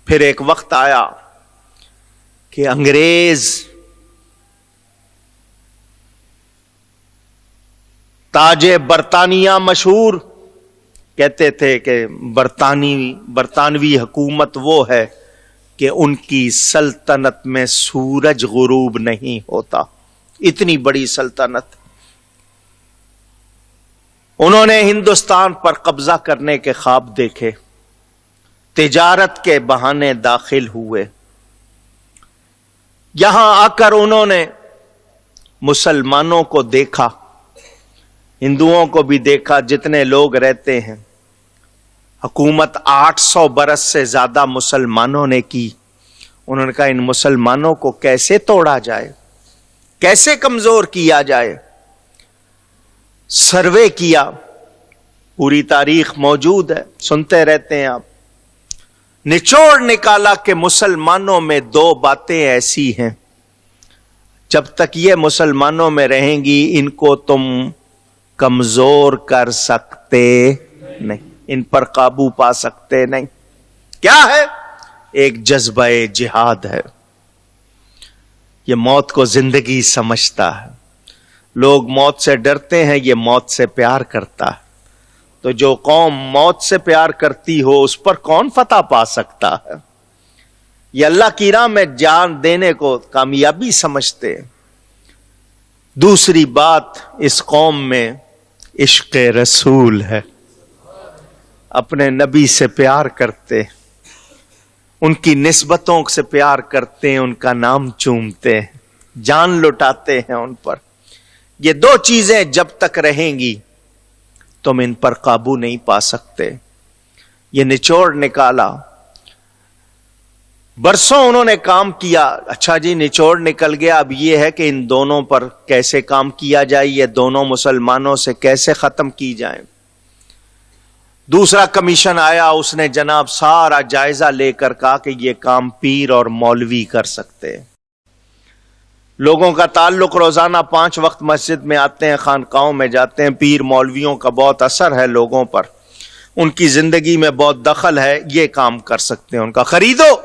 Speaker 1: پھر ایک وقت آیا کہ انگریز تاج برطانیہ مشہور کہتے تھے کہ برطانوی حکومت وہ ہے کہ ان کی سلطنت میں سورج غروب نہیں ہوتا. اتنی بڑی سلطنت. انہوں نے ہندوستان پر قبضہ کرنے کے خواب دیکھے، تجارت کے بہانے داخل ہوئے. یہاں آ کر انہوں نے مسلمانوں کو دیکھا، ہندوؤں کو بھی دیکھا، جتنے لوگ رہتے ہیں. حکومت 800 برس سے زیادہ مسلمانوں نے کی. انہوں نے کہا ان مسلمانوں کو کیسے توڑا جائے، کیسے کمزور کیا جائے. سروے کیا، پوری تاریخ موجود ہے، سنتے رہتے ہیں آپ. نچوڑ نکالا کہ مسلمانوں میں 2 باتیں ایسی ہیں جب تک یہ مسلمانوں میں رہیں گی ان کو تم کمزور کر سکتے نہیں، ان پر قابو پا سکتے نہیں. کیا ہے؟ ایک جذبہ جہاد ہے. یہ موت کو زندگی سمجھتا ہے. لوگ موت سے ڈرتے ہیں، یہ موت سے پیار کرتا ہے. تو جو قوم موت سے پیار کرتی ہو اس پر کون فتح پا سکتا ہے؟ یہ اللہ کی راہ میں جان دینے کو کامیابی سمجھتے. دوسری بات، اس قوم میں عشق رسول ہے، اپنے نبی سے پیار کرتے، ان کی نسبتوں سے پیار کرتے، ان کا نام چومتے، جان لٹاتے ہیں ان پر. یہ 2 چیزیں جب تک رہیں گی تم ان پر قابو نہیں پا سکتے. یہ نچوڑ نکالا. برسوں انہوں نے کام کیا. اچھا جی نچوڑ نکل گیا. اب یہ ہے کہ ان دونوں پر کیسے کام کیا جائے, یہ دونوں مسلمانوں سے کیسے ختم کی جائیں. دوسرا کمیشن آیا, اس نے جناب سارا جائزہ لے کر کہا کہ یہ کام پیر اور مولوی کر سکتے. لوگوں کا تعلق روزانہ 5 وقت مسجد میں آتے ہیں, خانقاہوں میں جاتے ہیں. پیر مولویوں کا بہت اثر ہے لوگوں پر, ان کی زندگی میں بہت دخل ہے, یہ کام کر سکتے ہیں. ان کا خریدو,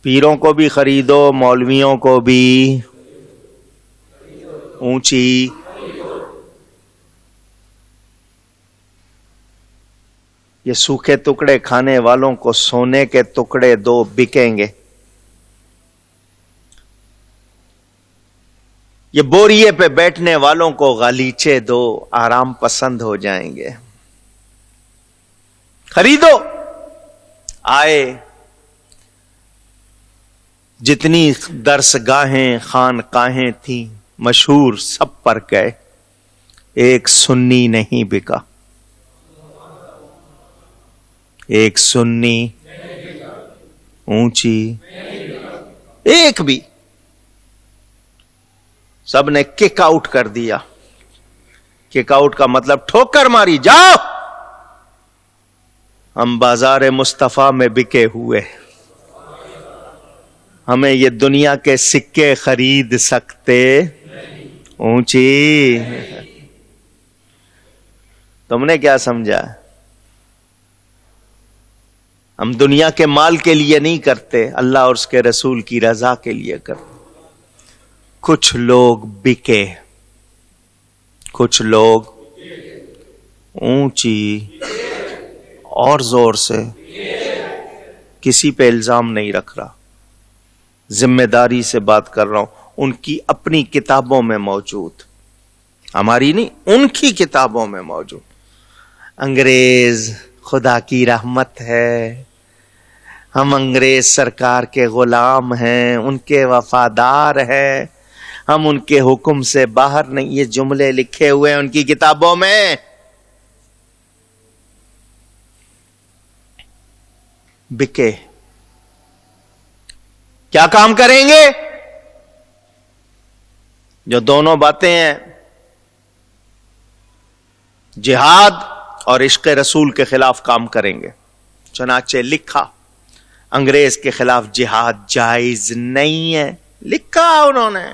Speaker 1: پیروں کو بھی خریدو, مولویوں کو بھی اونچی. یہ سوکھے ٹکڑے کھانے والوں کو سونے کے ٹکڑے دو, بکیں گے. یہ بوریے پہ بیٹھنے والوں کو غالیچے دو, آرام پسند ہو جائیں گے. خریدو. آئے جتنی درس گاہیں خانقاہیں تھیں مشہور, سب پر گئے, ایک سنی نہیں بکا. ایک سنی اونچی, ایک بھی. سب نے کک آؤٹ کر دیا. کک آؤٹ کا مطلب ٹھوکر ماری, جاؤ ہم بازار مصطفیٰ میں بکے ہوئے, ہمیں یہ دنیا کے سکے خرید سکتے. اونچی. تم نے کیا سمجھا؟ ہم دنیا کے مال کے لیے نہیں کرتے, اللہ اور اس کے رسول کی رضا کے لیے کرتے. کچھ لوگ بکے, کچھ لوگ اونچی اور زور سے. کسی پہ الزام نہیں رکھ رہا, ذمہ داری سے بات کر رہا ہوں. ان کی اپنی کتابوں میں موجود, ہماری نہیں, ان کی کتابوں میں موجود. انگریز خدا کی رحمت ہے, ہم انگریز سرکار کے غلام ہیں, ان کے وفادار ہیں, ہم ان کے حکم سے باہر نہیں. یہ جملے لکھے ہوئے ہیں ان کی کتابوں میں. بکے. کیا کام کریں گے؟ جو دونوں باتیں ہیں, جہاد اور عشق رسول کے خلاف کام کریں گے. چنانچہ لکھا انگریز کے خلاف جہاد جائز نہیں ہے, لکھا انہوں نے.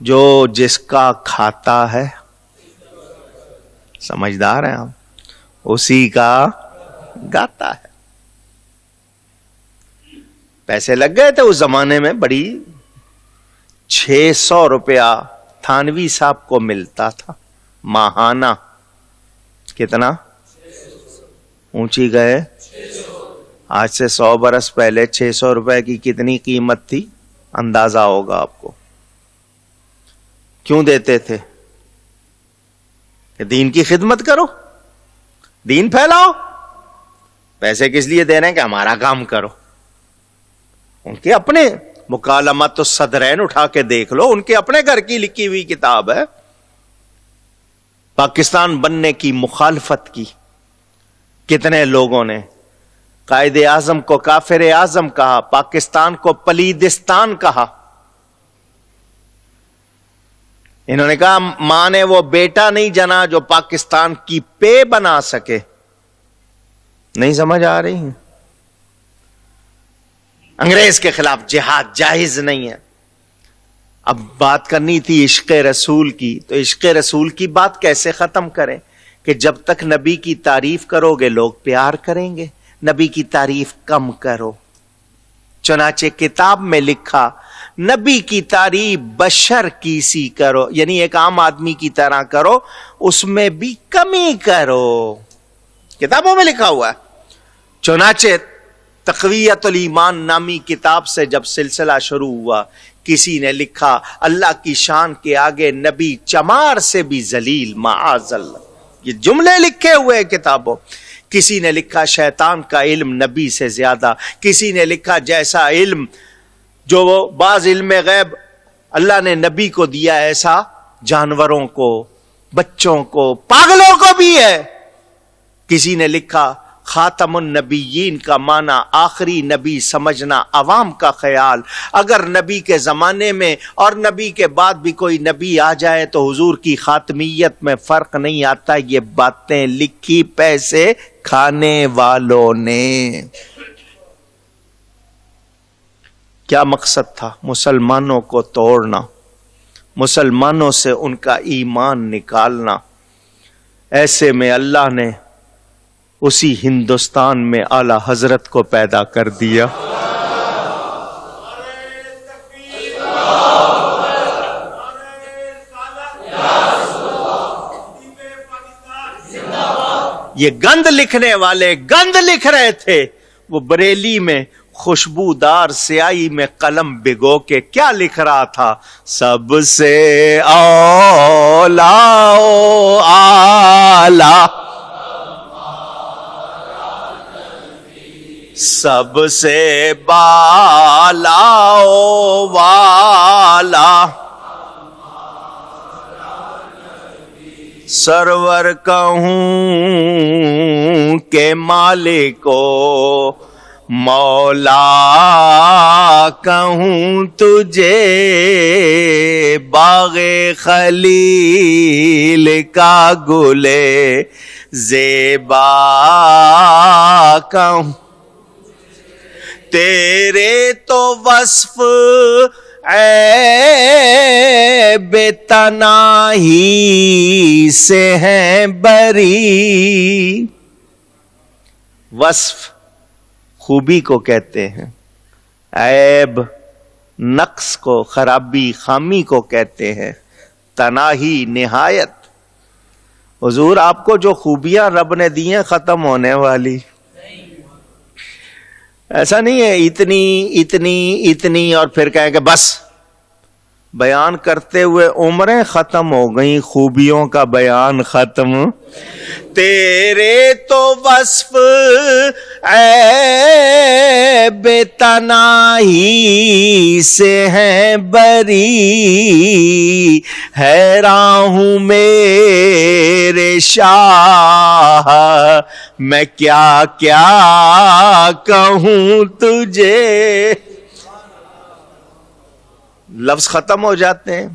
Speaker 1: جو جس کا کھاتا ہے, سمجھدار ہیں ہم, اسی کا گاتا ہے. پیسے لگ گئے تھے اس زمانے میں, بڑی 600 روپیہ تھانوی صاحب کو ملتا تھا ماہانہ. کتنا؟ اونچی گئے. آج سے 100 برس پہلے 600 روپے کی کتنی قیمت تھی اندازہ ہوگا آپ کو. کیوں دیتے تھے؟ کہ دین کی خدمت کرو, دین پھیلاؤ. پیسے کس لیے دے رہے ہیں؟ کہ ہمارا کام کرو. ان کے اپنے مکالمات الصدرین اٹھا کے دیکھ لو, ان کے اپنے گھر کی لکھی ہوئی کتاب ہے. پاکستان بننے کی مخالفت کی کتنے لوگوں نے. قائد اعظم کو کافر اعظم کہا, پاکستان کو پلیدستان کہا. انہوں نے کہا ماں نے وہ بیٹا نہیں جنا جو پاکستان کی پے بنا سکے. نہیں سمجھ آ رہی؟ انگریز کے خلاف جہاد جائز نہیں ہے. اب بات کرنی تھی عشق رسول کی, تو عشق رسول کی بات کیسے ختم کریں؟ کہ جب تک نبی کی تعریف کرو گے لوگ پیار کریں گے, نبی کی تعریف کم کرو. چنانچہ کتاب میں لکھا نبی کی تعریف بشر کی سی کرو, یعنی ایک عام آدمی کی طرح کرو, اس میں بھی کمی کرو. کتابوں میں لکھا ہوا ہے. چنانچہ تقویت الایمان نامی کتاب سے جب سلسلہ شروع ہوا, کسی نے لکھا اللہ کی شان کے آگے نبی چمار سے بھی ذلیل معاذ اللہ. یہ جملے لکھے ہوئے کتابوں. کسی نے لکھا شیطان کا علم نبی سے زیادہ. کسی نے لکھا جیسا علم جو وہ بعض علم غیب اللہ نے نبی کو دیا ایسا جانوروں کو, بچوں کو, پاگلوں کو بھی ہے. کسی نے لکھا خاتم النبیین کا معنی آخری نبی سمجھنا عوام کا خیال. اگر نبی کے زمانے میں اور نبی کے بعد بھی کوئی نبی آ جائے تو حضور کی خاتمیت میں فرق نہیں آتا. یہ باتیں لکھی پیسے کھانے والوں نے. کیا مقصد تھا؟ مسلمانوں کو توڑنا، مسلمانوں سے ان کا ایمان نکالنا. ایسے میں اللہ نے اسی ہندوستان میں اعلی حضرت کو پیدا کر دیا. یہ گند لکھنے والے گند لکھ رہے تھے. وہ بریلی میں خوشبودار سیاہی میں قلم بھگو کے کیا لکھ رہا تھا؟ سب سے اولا اعلی، سب سے بالا والا، سرور کہوں کہ مالکو مولا کہوں تجھے، باغ خلیل کا گلے زیبا کہوں. تیرے تو وصف عیب تناہی سے ہیں بری. وصف خوبی کو کہتے ہیں، عیب نقص کو، خرابی خامی کو کہتے ہیں، تناہی نہایت. حضور آپ کو جو خوبیاں رب نے دی ہیں ختم ہونے والی، ایسا نہیں ہے اتنی اتنی اتنی اور پھر کہیں کہ بس. بیان کرتے ہوئے عمریں ختم ہو گئیں، خوبیوں کا بیان ختم. تیرے تو وصف عیب تناہی سے ہیں بری، حیران ہوں میرے شاہ میں کیا کیا کہوں تجھے. لفظ ختم ہو جاتے ہیں،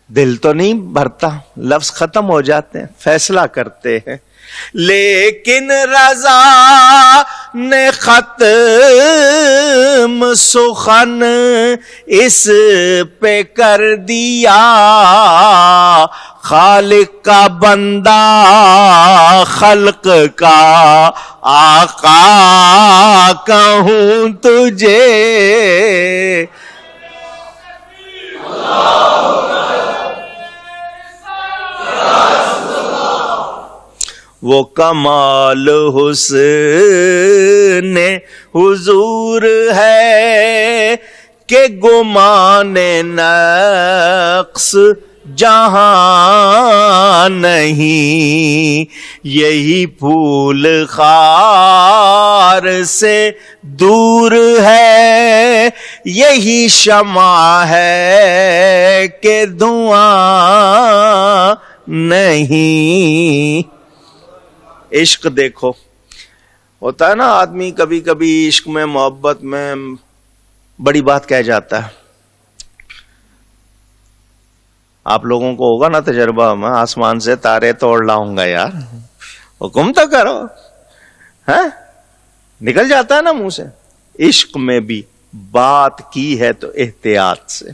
Speaker 1: دل تو نہیں بھرتا، لفظ ختم ہو جاتے ہیں، فیصلہ کرتے ہیں. لیکن رضا نے ختم سخن اس پہ کر دیا، خالق کا بندہ خلق کا آقا کہوں تجھے. وہ کمال حسن حضور ہے کہ گمان نقص جہاں نہیں. یہی پھول خار سے دور ہے، یہی شمع ہے کہ دھواں نہیں. عشق دیکھو، ہوتا ہے نا آدمی کبھی کبھی عشق میں محبت میں بڑی بات کہہ جاتا ہے. آپ لوگوں کو ہوگا نا تجربہ، میں آسمان سے تارے توڑ لاؤں گا یار، حکم تو کرو. ہاں نکل جاتا ہے نا منہ سے. عشق میں بھی بات کی ہے تو احتیاط سے.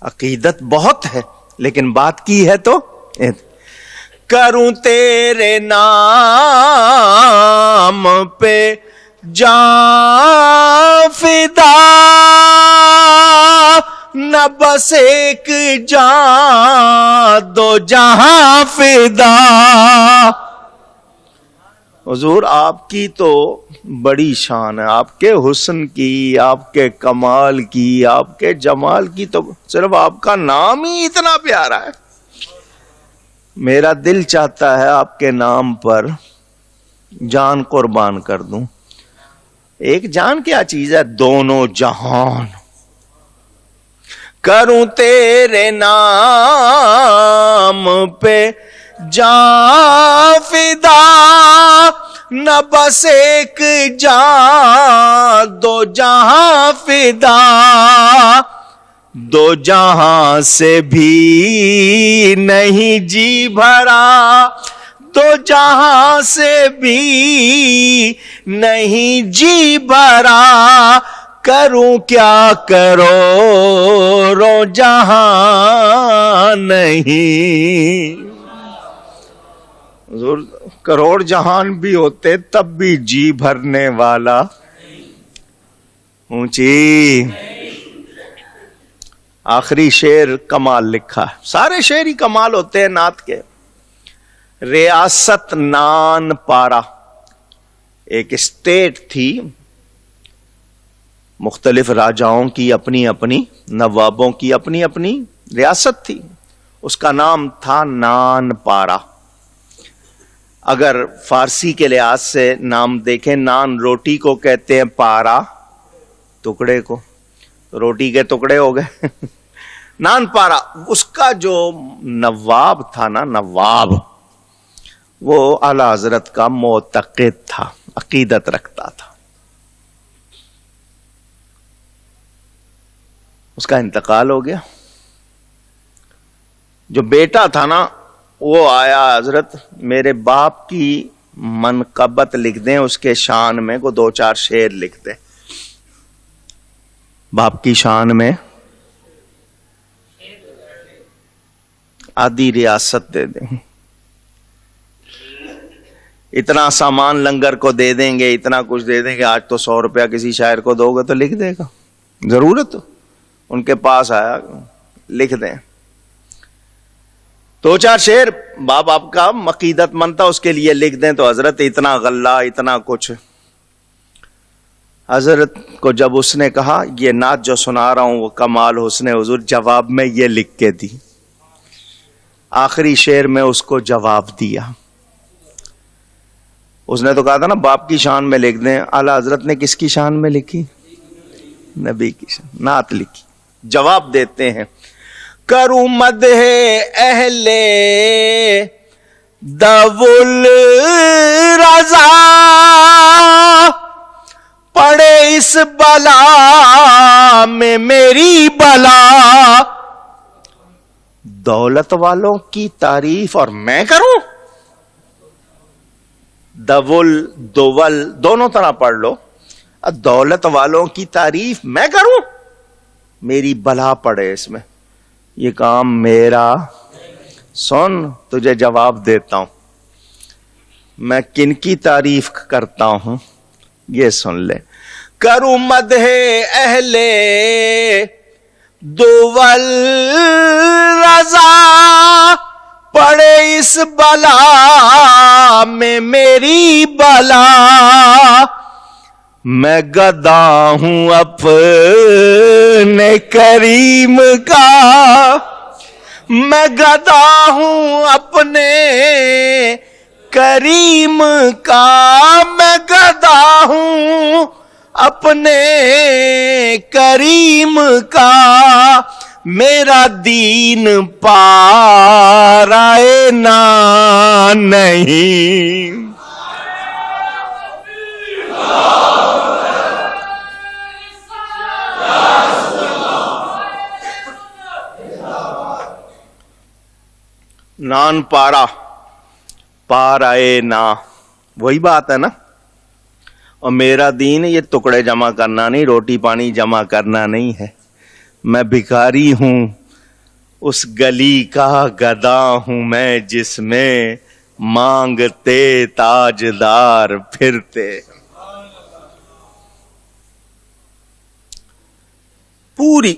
Speaker 1: عقیدت بہت ہے لیکن بات کی ہے تو کروں تیرے نام پہ جان فدا، نہ بس ایک جان دو جہاں فدا. حضور آپ کی تو بڑی شان ہے، آپ کے حسن کی، آپ کے کمال کی، آپ کے جمال کی، تو صرف آپ کا نام ہی اتنا پیارا ہے. میرا دل چاہتا ہے آپ کے نام پر جان قربان کر دوں. ایک جان کیا چیز ہے، دونوں جہان. کروں تیرے نام پہ جاں فدا، نہ بس ایک جاں دو جہاں فدا، دو جہاں سے بھی نہیں جی بھرا، دو جہاں سے بھی نہیں جی بھرا، کروں کیا کرو رو جہاں نہیں۔ حضور کروڑ جہان بھی ہوتے تب بھی جی بھرنے والا اونچی۔ آخری شعر کمال لکھا ہے، سارے شعر ہی کمال ہوتے ہیں نعت کے۔ ریاست نان پارا ایک اسٹیٹ تھی، مختلف راجاؤں کی اپنی اپنی، نوابوں کی اپنی اپنی ریاست تھی، اس کا نام تھا نان پارا۔ اگر فارسی کے لحاظ سے نام دیکھیں، نان روٹی کو کہتے ہیں، پارا ٹکڑے کو، روٹی کے ٹکڑے ہو گئے نان پارا۔ اس کا جو نواب تھا نا، نواب، وہ اعلی حضرت کا معتقد تھا، عقیدت رکھتا تھا۔ اس کا انتقال ہو گیا۔ جو بیٹا تھا نا، وہ آیا، حضرت میرے باپ کی منقبت لکھ دیں، اس کے شان میں کو 2-4 شعر لکھ دیں، باپ کی شان میں آدھی ریاست دے دیں، اتنا سامان لنگر کو دے دیں گے، اتنا کچھ دے دیں گے۔ آج تو 100 روپیہ کسی شاعر کو دو گے تو لکھ دے گا، ضرورت ان کے پاس آیا، لکھ دیں 2-4 شعر، باپ آپ کا عقیدت مند تھا، اس کے لیے لکھ دیں۔ تو حضرت اتنا غلہ، اتنا کچھ۔ حضرت کو جب اس نے کہا یہ نعت جو سنا رہا ہوں وہ کمال حسن حضور، جواب میں یہ لکھ کے دی، آخری شعر میں اس کو جواب دیا۔ اس نے تو کہا تھا نا باپ کی شان میں لکھ دیں، اعلیٰ حضرت نے کس کی شان میں لکھی؟ نبی کی شان، نعت لکھی۔ جواب دیتے ہیں، کروں مدح اہل دول رضا، پڑے اس بلا میں میری بلا، دولت والوں کی تعریف اور میں کروں؟ دول دونوں طرح پڑھ لو، دولت والوں کی تعریف میں کروں، میری بلا پڑے اس میں، یہ کام میرا۔ سن تجھے جواب دیتا ہوں، میں کن کی تعریف کرتا ہوں یہ سن لے۔ کروں مدح اہل دول رضا، پڑے اس بلا میں میری بلا، میں گدا ہوں اپنے کریم کا، میں گدا ہوں اپنے کریم کا، میں گدا ہوں اپنے کریم کا، میرا دین پارائے نہ نہیں۔ نان پارا، پارائے نا، وہی بات ہے نا۔ اور میرا دین یہ ٹکڑے جمع کرنا نہیں، روٹی پانی جمع کرنا نہیں ہے۔ میں بھکاری ہوں اس گلی کا، گدا ہوں میں جس میں مانگتے تاجدار پھرتے۔ پوری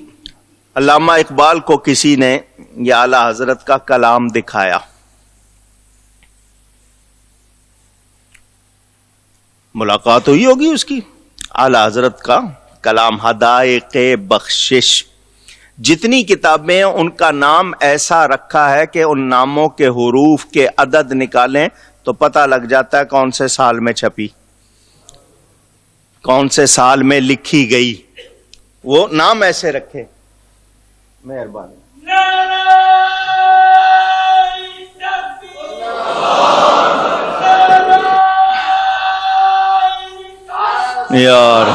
Speaker 1: علامہ اقبال کو کسی نے یہ اعلیٰ حضرت کا کلام دکھایا، ملاقات ہوئی ہوگی اس کی، اعلیٰ حضرت کا کلام حدائق بخشش، جتنی کتابیں ہیں ان کا نام ایسا رکھا ہے کہ ان ناموں کے حروف کے عدد نکالیں تو پتہ لگ جاتا ہے کون سے سال میں چھپی، کون سے سال میں لکھی گئی، وہ نام ایسے رکھے۔ مہربانی۔ یار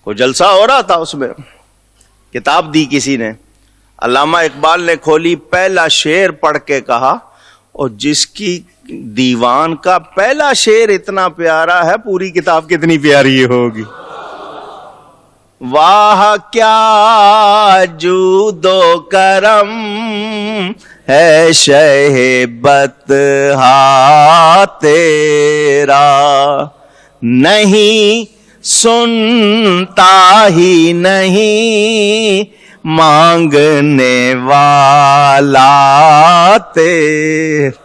Speaker 1: کوئی جلسہ ہو رہا تھا، اس میں کتاب دی کسی نے، علامہ اقبال نے کھولی، پہلا شعر پڑھ کے کہا، اور جس کی دیوان کا پہلا شعر اتنا پیارا ہے، پوری کتاب کتنی پیاری ہوگی۔ واہ کیا جود و کرم ہے شہبت ہا تیرا، نہیں سنتا ہی نہیں مانگنے والا تیرا۔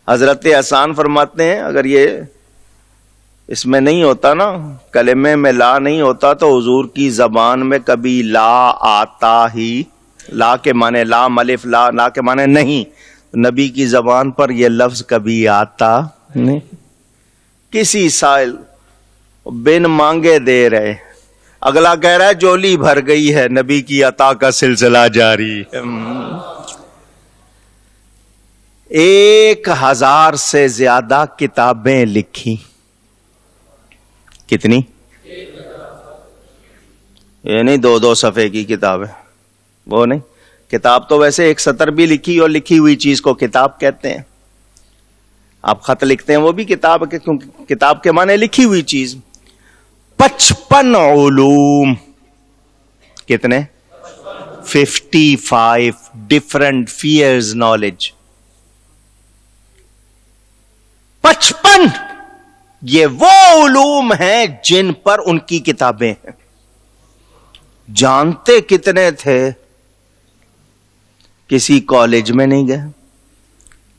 Speaker 1: حضرت حسان فرماتے ہیں اگر یہ اس میں نہیں ہوتا نا، کلمے میں لا نہیں ہوتا تو حضور کی زبان میں کبھی لا آتا ہی، لا کے معنی لا الف لا کے معنی نہیں، نبی کی زبان پر یہ لفظ کبھی آتا نہیں۔ کسی سائل بن مانگے دے رہے، اگلا کہہ رہا ہے جولی بھر گئی ہے، نبی کی عطا کا سلسلہ جاری ہے۔ 1000 سے زیادہ کتابیں لکھی، کتنی؟ یہ نہیں 2 صفحے کی کتاب ہے، وہ نہیں، کتاب تو ویسے 1 سطر بھی لکھی، اور لکھی ہوئی چیز کو کتاب کہتے ہیں۔ آپ خط لکھتے ہیں وہ بھی کتاب ہے، کیونکہ کتاب کے معنی لکھی ہوئی چیز۔ 55 علوم، کتنے؟ 55 ڈفرنٹ فیئرز نالج، 55 یہ وہ علوم ہیں جن پر ان کی کتابیں ہیں۔ جانتے کتنے تھے؟ کسی کالج میں نہیں گئے،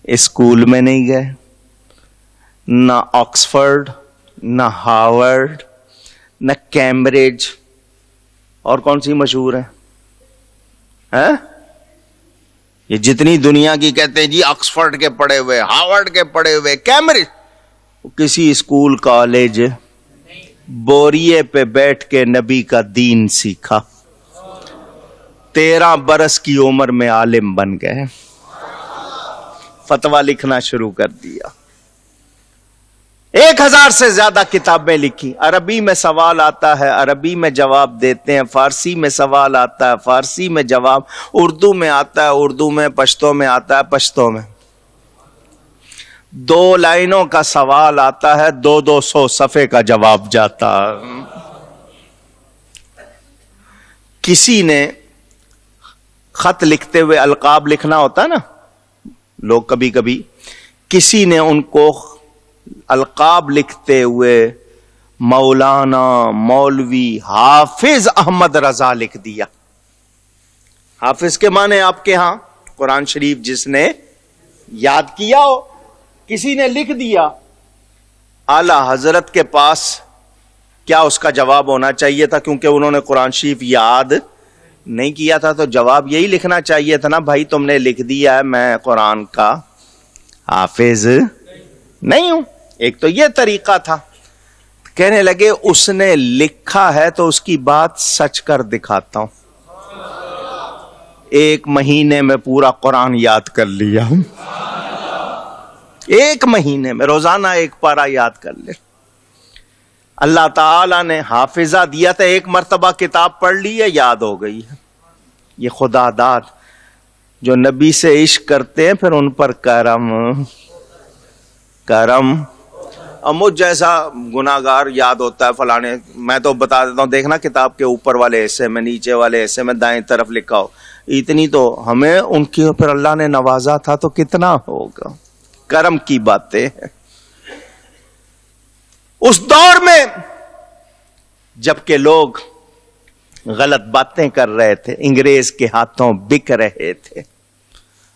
Speaker 1: اسکول میں نہیں گئے، نہ آکسفورڈ، نہ ہارورڈ، نہ کیمبرج، اور کون سی مشہور ہے؟ یہ جتنی دنیا کی کہتے ہیں جی آکسفورڈ کے پڑھے ہوئے، ہارورڈ کے پڑھے ہوئے، کیمبرج، کسی اسکول کالج بوریے پہ بیٹھ کے نبی کا دین سیکھا، 13 برس کی عمر میں عالم بن گئے، فتویٰ لکھنا شروع کر دیا۔ 1000 سے زیادہ کتابیں لکھی۔ عربی میں سوال آتا ہے، عربی میں جواب دیتے ہیں، فارسی میں سوال آتا ہے، فارسی میں جواب، اردو میں آتا ہے، اردو میں، پشتو میں آتا ہے، پشتو میں۔ 2 لائنوں کا سوال آتا ہے، 200 صفحے کا جواب جاتا۔ کسی نے خط لکھتے ہوئے القاب لکھنا ہوتا ہے نا، لوگ کبھی کبھی، کسی نے ان کو القاب لکھتے ہوئے مولانا، مولوی، حافظ احمد رضا لکھ دیا۔ حافظ کے معنی آپ کے ہاں قرآن شریف جس نے یاد کیا ہو، کسی نے لکھ دیا۔ اعلی حضرت کے پاس کیا اس کا جواب ہونا چاہیے تھا؟ کیونکہ انہوں نے قرآن شریف یاد نہیں کیا تھا، تو جواب یہی لکھنا چاہیے تھا نا، بھائی تم نے لکھ دیا ہے میں قرآن کا حافظ نہیں ہوں۔ ایک تو یہ طریقہ تھا۔ کہنے لگے اس نے لکھا ہے تو اس کی بات سچ کر دکھاتا ہوں، 1 مہینے میں پورا قرآن یاد کر لیا، 1 مہینے میں روزانہ 1 پارہ یاد کر لے۔ اللہ تعالیٰ نے حافظہ دیا تھا، 1 مرتبہ کتاب پڑھ لی ہے، یاد ہو گئی ہے۔ یہ خدا داد، جو نبی سے عشق کرتے ہیں پھر ان پر کرم۔ اور مجھ جیسا گناہگار یاد ہوتا ہے فلانے، میں تو بتا دیتا ہوں، دیکھنا کتاب کے اوپر والے حصے میں، نیچے والے حصے میں، دائیں طرف لکھا ہو، اتنی تو ہمیں ان کی پھر اللہ نے نوازا تھا تو کتنا ہوگا۔ کرم کی باتیں ہیں۔ اس دور میں جبکہ لوگ غلط باتیں کر رہے تھے، انگریز کے ہاتھوں بک رہے تھے،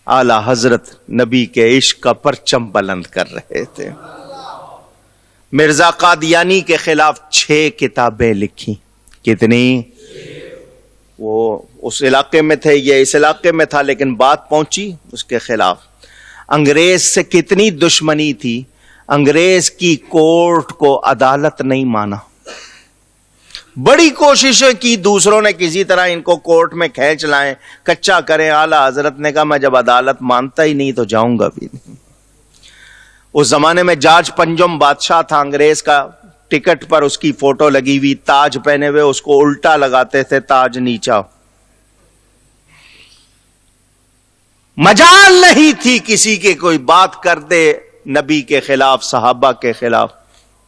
Speaker 1: اعلی حضرت نبی کے عشق کا پرچم بلند کر رہے تھے۔ مرزا قادیانی کے خلاف 6 کتابیں لکھی۔ کتنی؟ وہ اس علاقے میں تھے، یہ اس علاقے میں تھا، لیکن بات پہنچی اس کے خلاف۔ انگریز سے کتنی دشمنی تھی، انگریز کی کورٹ کو عدالت نہیں مانا، بڑی کوششیں کی دوسروں نے کسی طرح ان کو کورٹ میں کھینچ لائیں, کچا کریں. اعلیٰ حضرت نے کہا میں جب عدالت مانتا ہی نہیں تو جاؤں گا بھی نہیں. اس زمانے میں جارج پنجم بادشاہ تھا انگریز کا, ٹکٹ پر اس کی فوٹو لگی ہوئی, تاج پہنے ہوئے, اس کو الٹا لگاتے تھے تاج نیچا. مجال نہیں تھی کسی کے کوئی بات کر دے نبی کے خلاف, صحابہ کے خلاف.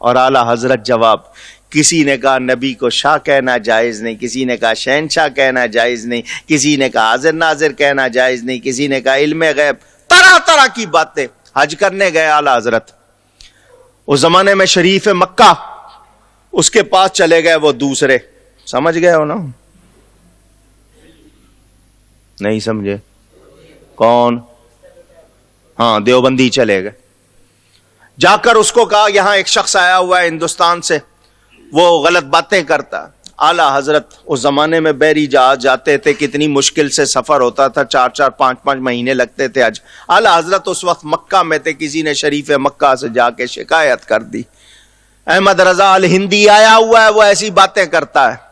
Speaker 1: اور اعلی حضرت جواب, کسی نے کہا نبی کو شاہ کہنا جائز نہیں, کسی نے کہا شہنشاہ کہنا جائز نہیں, کسی نے کہا حاضر ناظر کہنا جائز نہیں, کسی نے کہا علم غیب, طرح طرح کی باتیں. حج کرنے گئے اعلی حضرت, اس زمانے میں شریف مکہ, اس کے پاس چلے گئے وہ دوسرے. سمجھ گئے ہو نا؟ نہیں سمجھے؟ کون؟ ہاں دیوبندی چلے گئے. جا کر اس کو کہا یہاں ایک شخص آیا ہوا ہے ہندوستان سے, وہ غلط باتیں کرتا. اعلی حضرت اس زمانے میں بحری جہاز جاتے تھے, کتنی مشکل سے سفر ہوتا تھا, 4 5 مہینے لگتے تھے حج. اعلی حضرت اس وقت مکہ میں تھے, کسی نے شریف مکہ سے جا کے شکایت کر دی, احمد رضا الہندی آیا ہوا ہے, وہ ایسی باتیں کرتا ہے.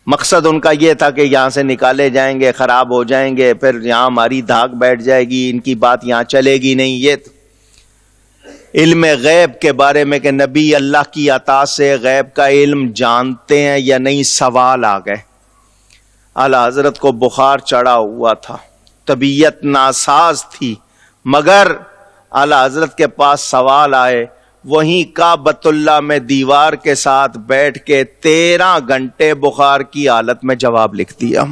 Speaker 1: مقصد ان کا یہ تھا کہ یہاں سے نکالے جائیں گے, خراب ہو جائیں گے, پھر یہاں ہماری دھاک بیٹھ جائے گی, ان کی بات یہاں چلے گی نہیں. یہ علم غیب کے بارے میں کہ نبی اللہ کی عطا سے غیب کا علم جانتے ہیں یا نہیں, سوال آ گئے. اعلی حضرت کو بخار چڑھا ہوا تھا, طبیعت ناساز تھی, مگر اعلی حضرت کے پاس سوال آئے. وہیں کعبۃ اللہ میں دیوار کے ساتھ بیٹھ کے 13 گھنٹے بخار کی حالت میں جواب لکھ دیا.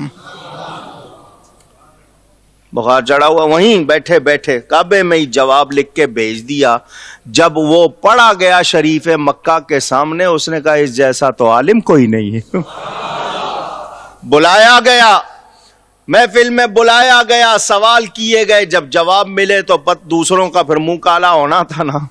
Speaker 1: بخار چڑھا ہوا, وہیں بیٹھے بیٹھے کعبے میں ہی جواب لکھ کے بھیج دیا. جب وہ پڑھا گیا شریف مکہ کے سامنے, اس نے کہا اس جیسا تو عالم کوئی نہیں ہے. بلایا گیا, محفل میں بلایا گیا, سوال کیے گئے, جب جواب ملے تو دوسروں کا پھر منہ کالا ہونا تھا نا.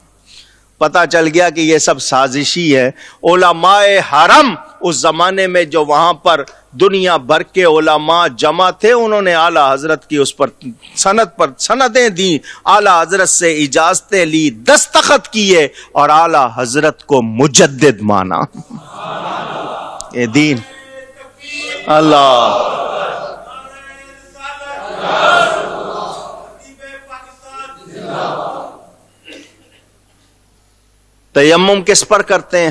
Speaker 1: پتا چل گیا کہ یہ سب سازشی ہے. علماء حرم اس زمانے میں جو وہاں پر دنیا بھر کے علماء جمع تھے, انہوں نے اعلی حضرت کی اس پر سندیں دی, اعلی حضرت سے اجازتیں لی, دستخط کیے, اور اعلی حضرت کو مجدد مانا. یہ دین اللہ. تیمم کس پر کرتے ہیں؟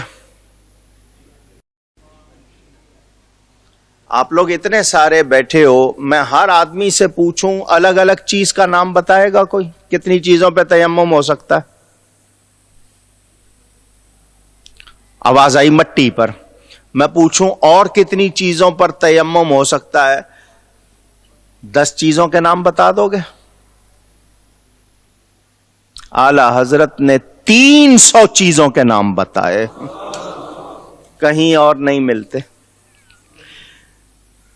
Speaker 1: آپ لوگ اتنے سارے بیٹھے ہو, میں ہر آدمی سے پوچھوں الگ الگ چیز کا نام بتائے گا کوئی؟ کتنی چیزوں پہ تیمم ہو سکتا ہے؟ آواز آئی مٹی پر. میں پوچھوں اور کتنی چیزوں پر تیمم ہو سکتا ہے؟ 10 چیزوں کے نام بتا دو گے؟ اعلی حضرت نے 300 چیزوں کے نام بتائے, کہیں اور نہیں ملتے.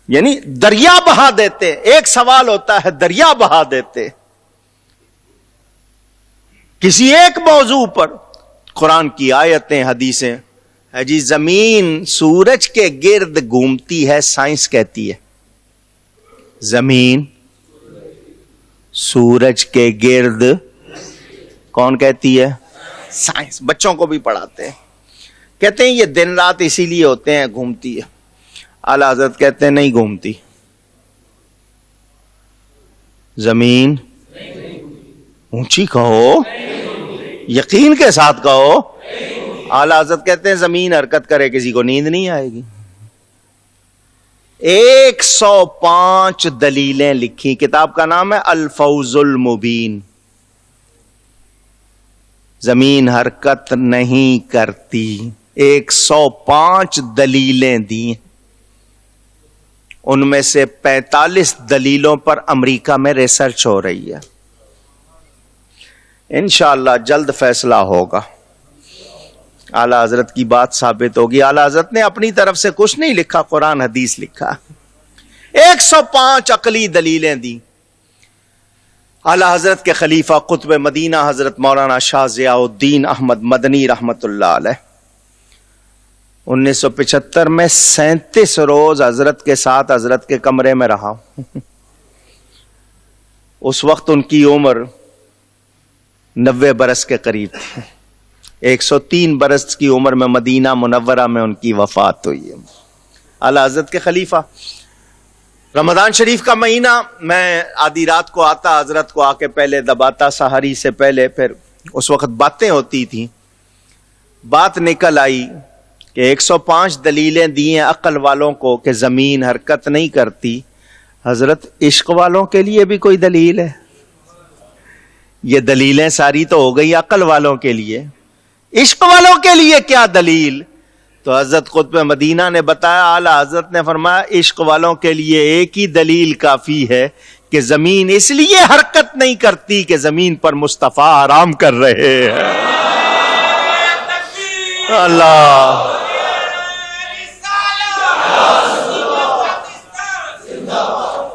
Speaker 1: یعنی دریا بہا دیتے. ایک سوال ہوتا ہے, دریا بہا دیتے کسی ایک موضوع پر. قرآن کی آیتیں, حدیثیں. جی زمین سورج کے گرد گھومتی ہے, سائنس کہتی ہے. زمین سورج کے گرد, کون کہتی ہے؟ سائنس. بچوں کو بھی پڑھاتے ہیں, کہتے ہیں یہ دن رات اسی لیے ہوتے ہیں, گھومتی ہے. اعلی حضرت کہتے ہیں نہیں گھومتی. زمین اونچی کہو, یقین کے ساتھ کہو. اعلی حضرت کہتے ہیں زمین حرکت کرے کسی کو نیند نہیں آئے گی. 105 دلیلیں لکھی, کتاب کا نام ہے الفوز المبین. زمین حرکت نہیں کرتی, 105 دلیلیں دی. ان میں سے 45 دلیلوں پر امریکہ میں ریسرچ ہو رہی ہے. انشاءاللہ جلد فیصلہ ہوگا. اعلی حضرت کی بات ثابت ہوگی. اعلی حضرت نے اپنی طرف سے کچھ نہیں لکھا, قرآن حدیث لکھا. 105 عقلی دلیلیں دی. اعلی حضرت کے خلیفہ قطب مدینہ حضرت مولانا شاہ ضیاء الدین احمد مدنی رحمت اللہ علیہ 1975 میں 37 روز حضرت کے ساتھ حضرت کے کمرے میں رہا. اس وقت ان کی عمر 90 برس کے قریب تھی. 103 برس کی عمر میں مدینہ منورہ میں ان کی وفات ہوئی ہے. اعلی حضرت کے خلیفہ. رمضان شریف کا مہینہ، میں آدھی رات کو آتا، حضرت کو آ کے پہلے دباتا سحری سے پہلے. پھر اس وقت باتیں ہوتی تھیں. بات نکل آئی کہ 105 دلیلیں دی ہیں عقل والوں کو کہ زمین حرکت نہیں کرتی. حضرت عشق والوں کے لیے بھی کوئی دلیل ہے؟ یہ دلیلیں ساری تو ہو گئی عقل والوں کے لیے، عشق والوں کے لیے کیا دلیل؟ تو حضرت قطب مدینہ نے بتایا، اعلی حضرت نے فرمایا عشق والوں کے لیے ایک ہی دلیل کافی ہے کہ زمین اس لیے حرکت نہیں کرتی کہ زمین پر مصطفیٰ آرام کر رہے ہیں. اللہ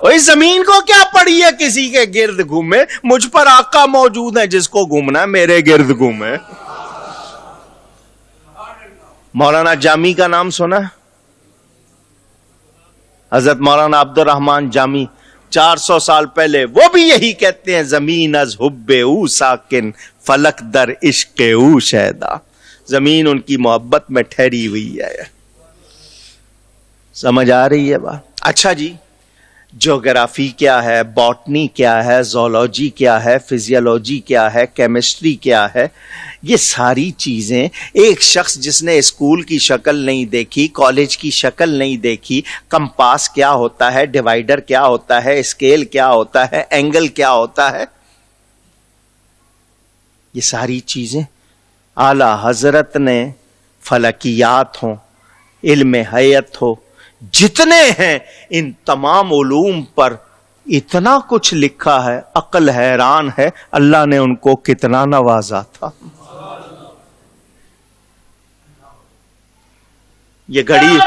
Speaker 1: اس زمین کو کیا پڑی ہے کسی کے گرد گھومے؟ مجھ پر آقا موجود ہے، جس کو گھومنا ہے میرے گرد گھومے. مولانا جامی کا نام سنا؟ حضرت مولانا عبد الرحمن جامی 400 سال پہلے وہ بھی یہی کہتے ہیں، زمین از حب او ساکن فلک در عشق او شیدا. زمین ان کی محبت میں ٹھہری ہوئی ہے. سمجھ آ رہی ہے بات؟ اچھا جی، جیوگرافی کیا ہے، باٹنی کیا ہے، زولوجی کیا ہے، فزیولوجی کیا ہے، کیمسٹری کیا ہے، یہ ساری چیزیں ایک شخص جس نے اسکول کی شکل نہیں دیکھی، کالج کی شکل نہیں دیکھی، کمپاس کیا ہوتا ہے، ڈیوائیڈر کیا ہوتا ہے، اسکیل کیا ہوتا ہے، اینگل کیا ہوتا ہے، یہ ساری چیزیں اعلی حضرت نے فلکیات ہوں، علم حیات ہو، جتنے ہیں ان تمام علوم پر اتنا کچھ لکھا ہے. عقل حیران ہے اللہ نے ان کو کتنا نوازا تھا. یہ گھڑی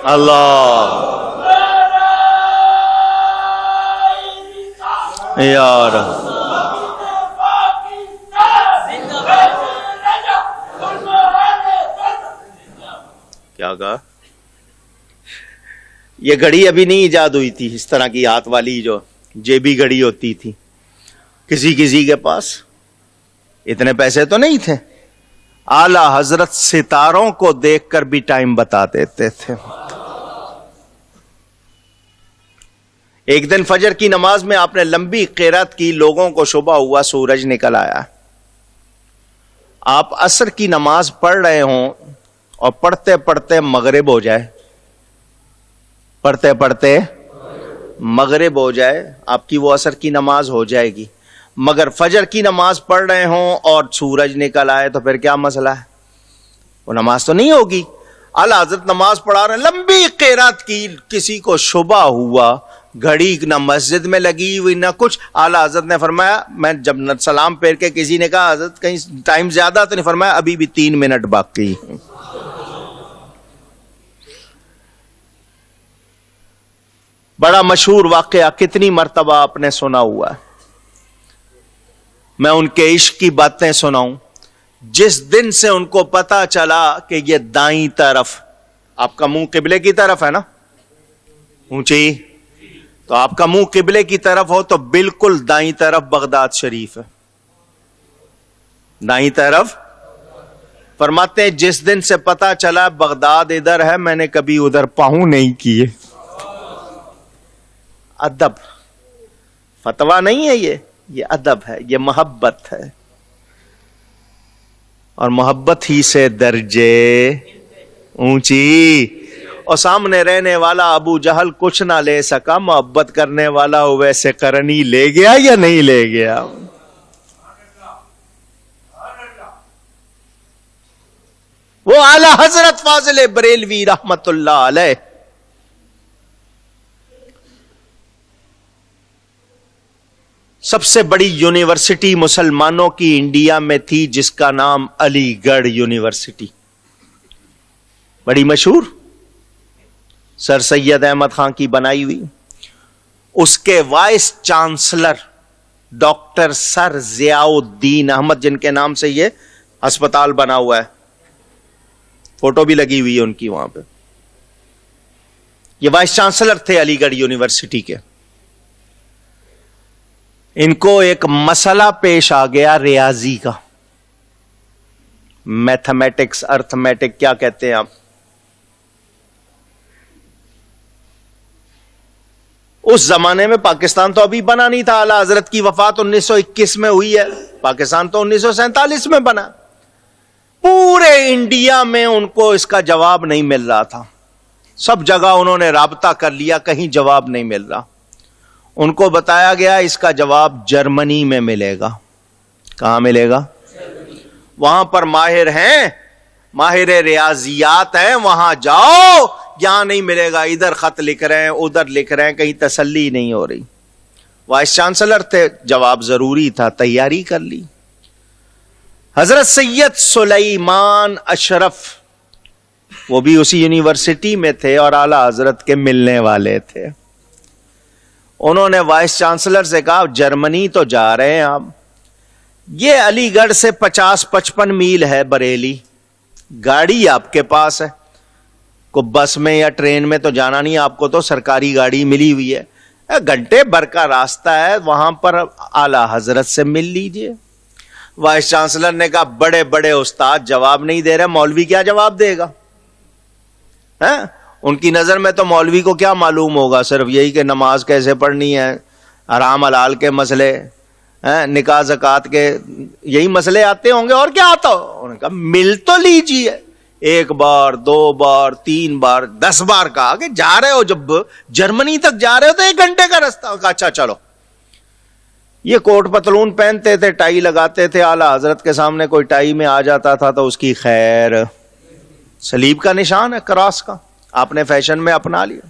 Speaker 1: اللہ یار کیا کہا؟ یہ گھڑی ابھی نہیں ایجاد ہوئی تھی، اس طرح کی ہاتھ والی جو جیبی گھڑی ہوتی تھی. کسی کے پاس اتنے پیسے تو نہیں تھے. اعلی حضرت ستاروں کو دیکھ کر بھی ٹائم بتا دیتے تھے. ایک دن فجر کی نماز میں آپ نے لمبی قرات کی، لوگوں کو شبہ ہوا سورج نکل آیا. آپ عصر کی نماز پڑھ رہے ہوں اور پڑھتے پڑھتے مغرب ہو جائے، پڑھتے پڑھتے مغرب ہو جائے، آپ کی وہ عصر کی نماز ہو جائے گی. مگر فجر کی نماز پڑھ رہے ہوں اور سورج نکل آئے تو پھر کیا مسئلہ ہے؟ وہ نماز تو نہیں ہوگی. اعلی حضرت نماز پڑھا رہے ہیں، لمبی قرات کی، کسی کو شبہ ہوا، گھڑی نہ مسجد میں لگی ہوئی نہ کچھ. اعلی حضرت نے فرمایا، میں جب سلام پھیر کے کسی نے کہا حضرت کہیں ٹائم زیادہ تو نہیں، فرمایا ابھی بھی 3 منٹ باقی. بڑا مشہور واقعہ، کتنی مرتبہ آپ نے سنا ہوا ہے. میں ان کے عشق کی باتیں سناؤں. جس دن سے ان کو پتا چلا کہ یہ دائیں طرف، آپ کا منہ قبلے کی طرف ہے نا، اونچی، تو آپ کا منہ قبلے کی طرف ہو تو بالکل دائیں طرف بغداد شریف ہے. دائیں طرف فرماتے ہیں جس دن سے پتا چلا بغداد ادھر ہے، میں نے کبھی ادھر پاؤں نہیں کیے. ادب، فتویٰ نہیں ہے یہ ادب ہے، یہ محبت ہے. اور محبت ہی سے درجے اونچی. اور سامنے رہنے والا ابو جہل کچھ نہ لے سکا، محبت کرنے والا ویسے کرنی لے گیا یا نہیں لے گیا؟ وہ اعلی حضرت فاضل بریلوی رحمت اللہ علیہ، سب سے بڑی یونیورسٹی مسلمانوں کی انڈیا میں تھی جس کا نام علی گڑھ یونیورسٹی، بڑی مشہور، سر سید احمد خان کی بنائی ہوئی. اس کے وائس چانسلر ڈاکٹر سر ضیاء الدین احمد، جن کے نام سے یہ ہسپتال بنا ہوا ہے، فوٹو بھی لگی ہوئی ہے ان کی وہاں پہ. یہ وائس چانسلر تھے علی گڑھ یونیورسٹی کے. ان کو ایک مسئلہ پیش آ گیا ریاضی کا، میتھمیٹکس، ارتھمیٹک کیا کہتے ہیں آپ. اس زمانے میں پاکستان تو ابھی بنا نہیں تھا، اعلیٰ حضرت کی وفات 1921 میں ہوئی ہے، پاکستان تو 1947 میں بنا. پورے انڈیا میں ان کو اس کا جواب نہیں مل رہا تھا، سب جگہ انہوں نے رابطہ کر لیا، کہیں جواب نہیں مل رہا. ان کو بتایا گیا اس کا جواب جرمنی میں ملے گا. کہاں ملے گا؟ وہاں پر ماہر ہیں، ماہر ریاضیات ہیں، وہاں جاؤ. یہاں نہیں ملے گا، ادھر خط لکھ رہے ہیں، ادھر لکھ رہے ہیں، کہیں تسلی نہیں ہو رہی. وائس چانسلر تھے، جواب ضروری تھا، تیاری کر لی. حضرت سید سلیمان اشرف، وہ بھی اسی یونیورسٹی میں تھے اور اعلیٰ حضرت کے ملنے والے تھے. انہوں نے وائس چانسلر سے کہا جرمنی تو جا رہے ہیں آپ، یہ علی گڑھ سے 50-55 میل ہے بریلی، گاڑی آپ کے پاس ہے، کو بس میں یا ٹرین میں تو جانا نہیں، آپ کو تو سرکاری گاڑی ملی ہوئی ہے، گھنٹے بھر کا راستہ ہے، وہاں پر اعلیٰ حضرت سے مل لیجئے. وائس چانسلر نے کہا بڑے بڑے استاد جواب نہیں دے رہے، مولوی کیا جواب دے گا؟ ان کی نظر میں تو مولوی کو کیا معلوم ہوگا، صرف یہی کہ نماز کیسے پڑھنی ہے، حرام حلال کے مسئلے، نکاح زکوٰۃ کے یہی مسئلے آتے ہوں گے، اور کیا آتا ہو. انہوں نے کہا مل تو لیجیے، 1 بار 2 بار 3 بار 10 بار کہا کہ جا رہے ہو، جب جرمنی تک جا رہے ہو تو 1 گھنٹے کا راستہ. کہا اچھا چلو. یہ کوٹ پتلون پہنتے تھے، ٹائی لگاتے تھے، اعلیٰ حضرت کے سامنے کوئی ٹائی میں آ جاتا تھا تو اس کی خیر، صلیب کا نشان ہے، کراس کا، آپ نے فیشن میں اپنا لیا.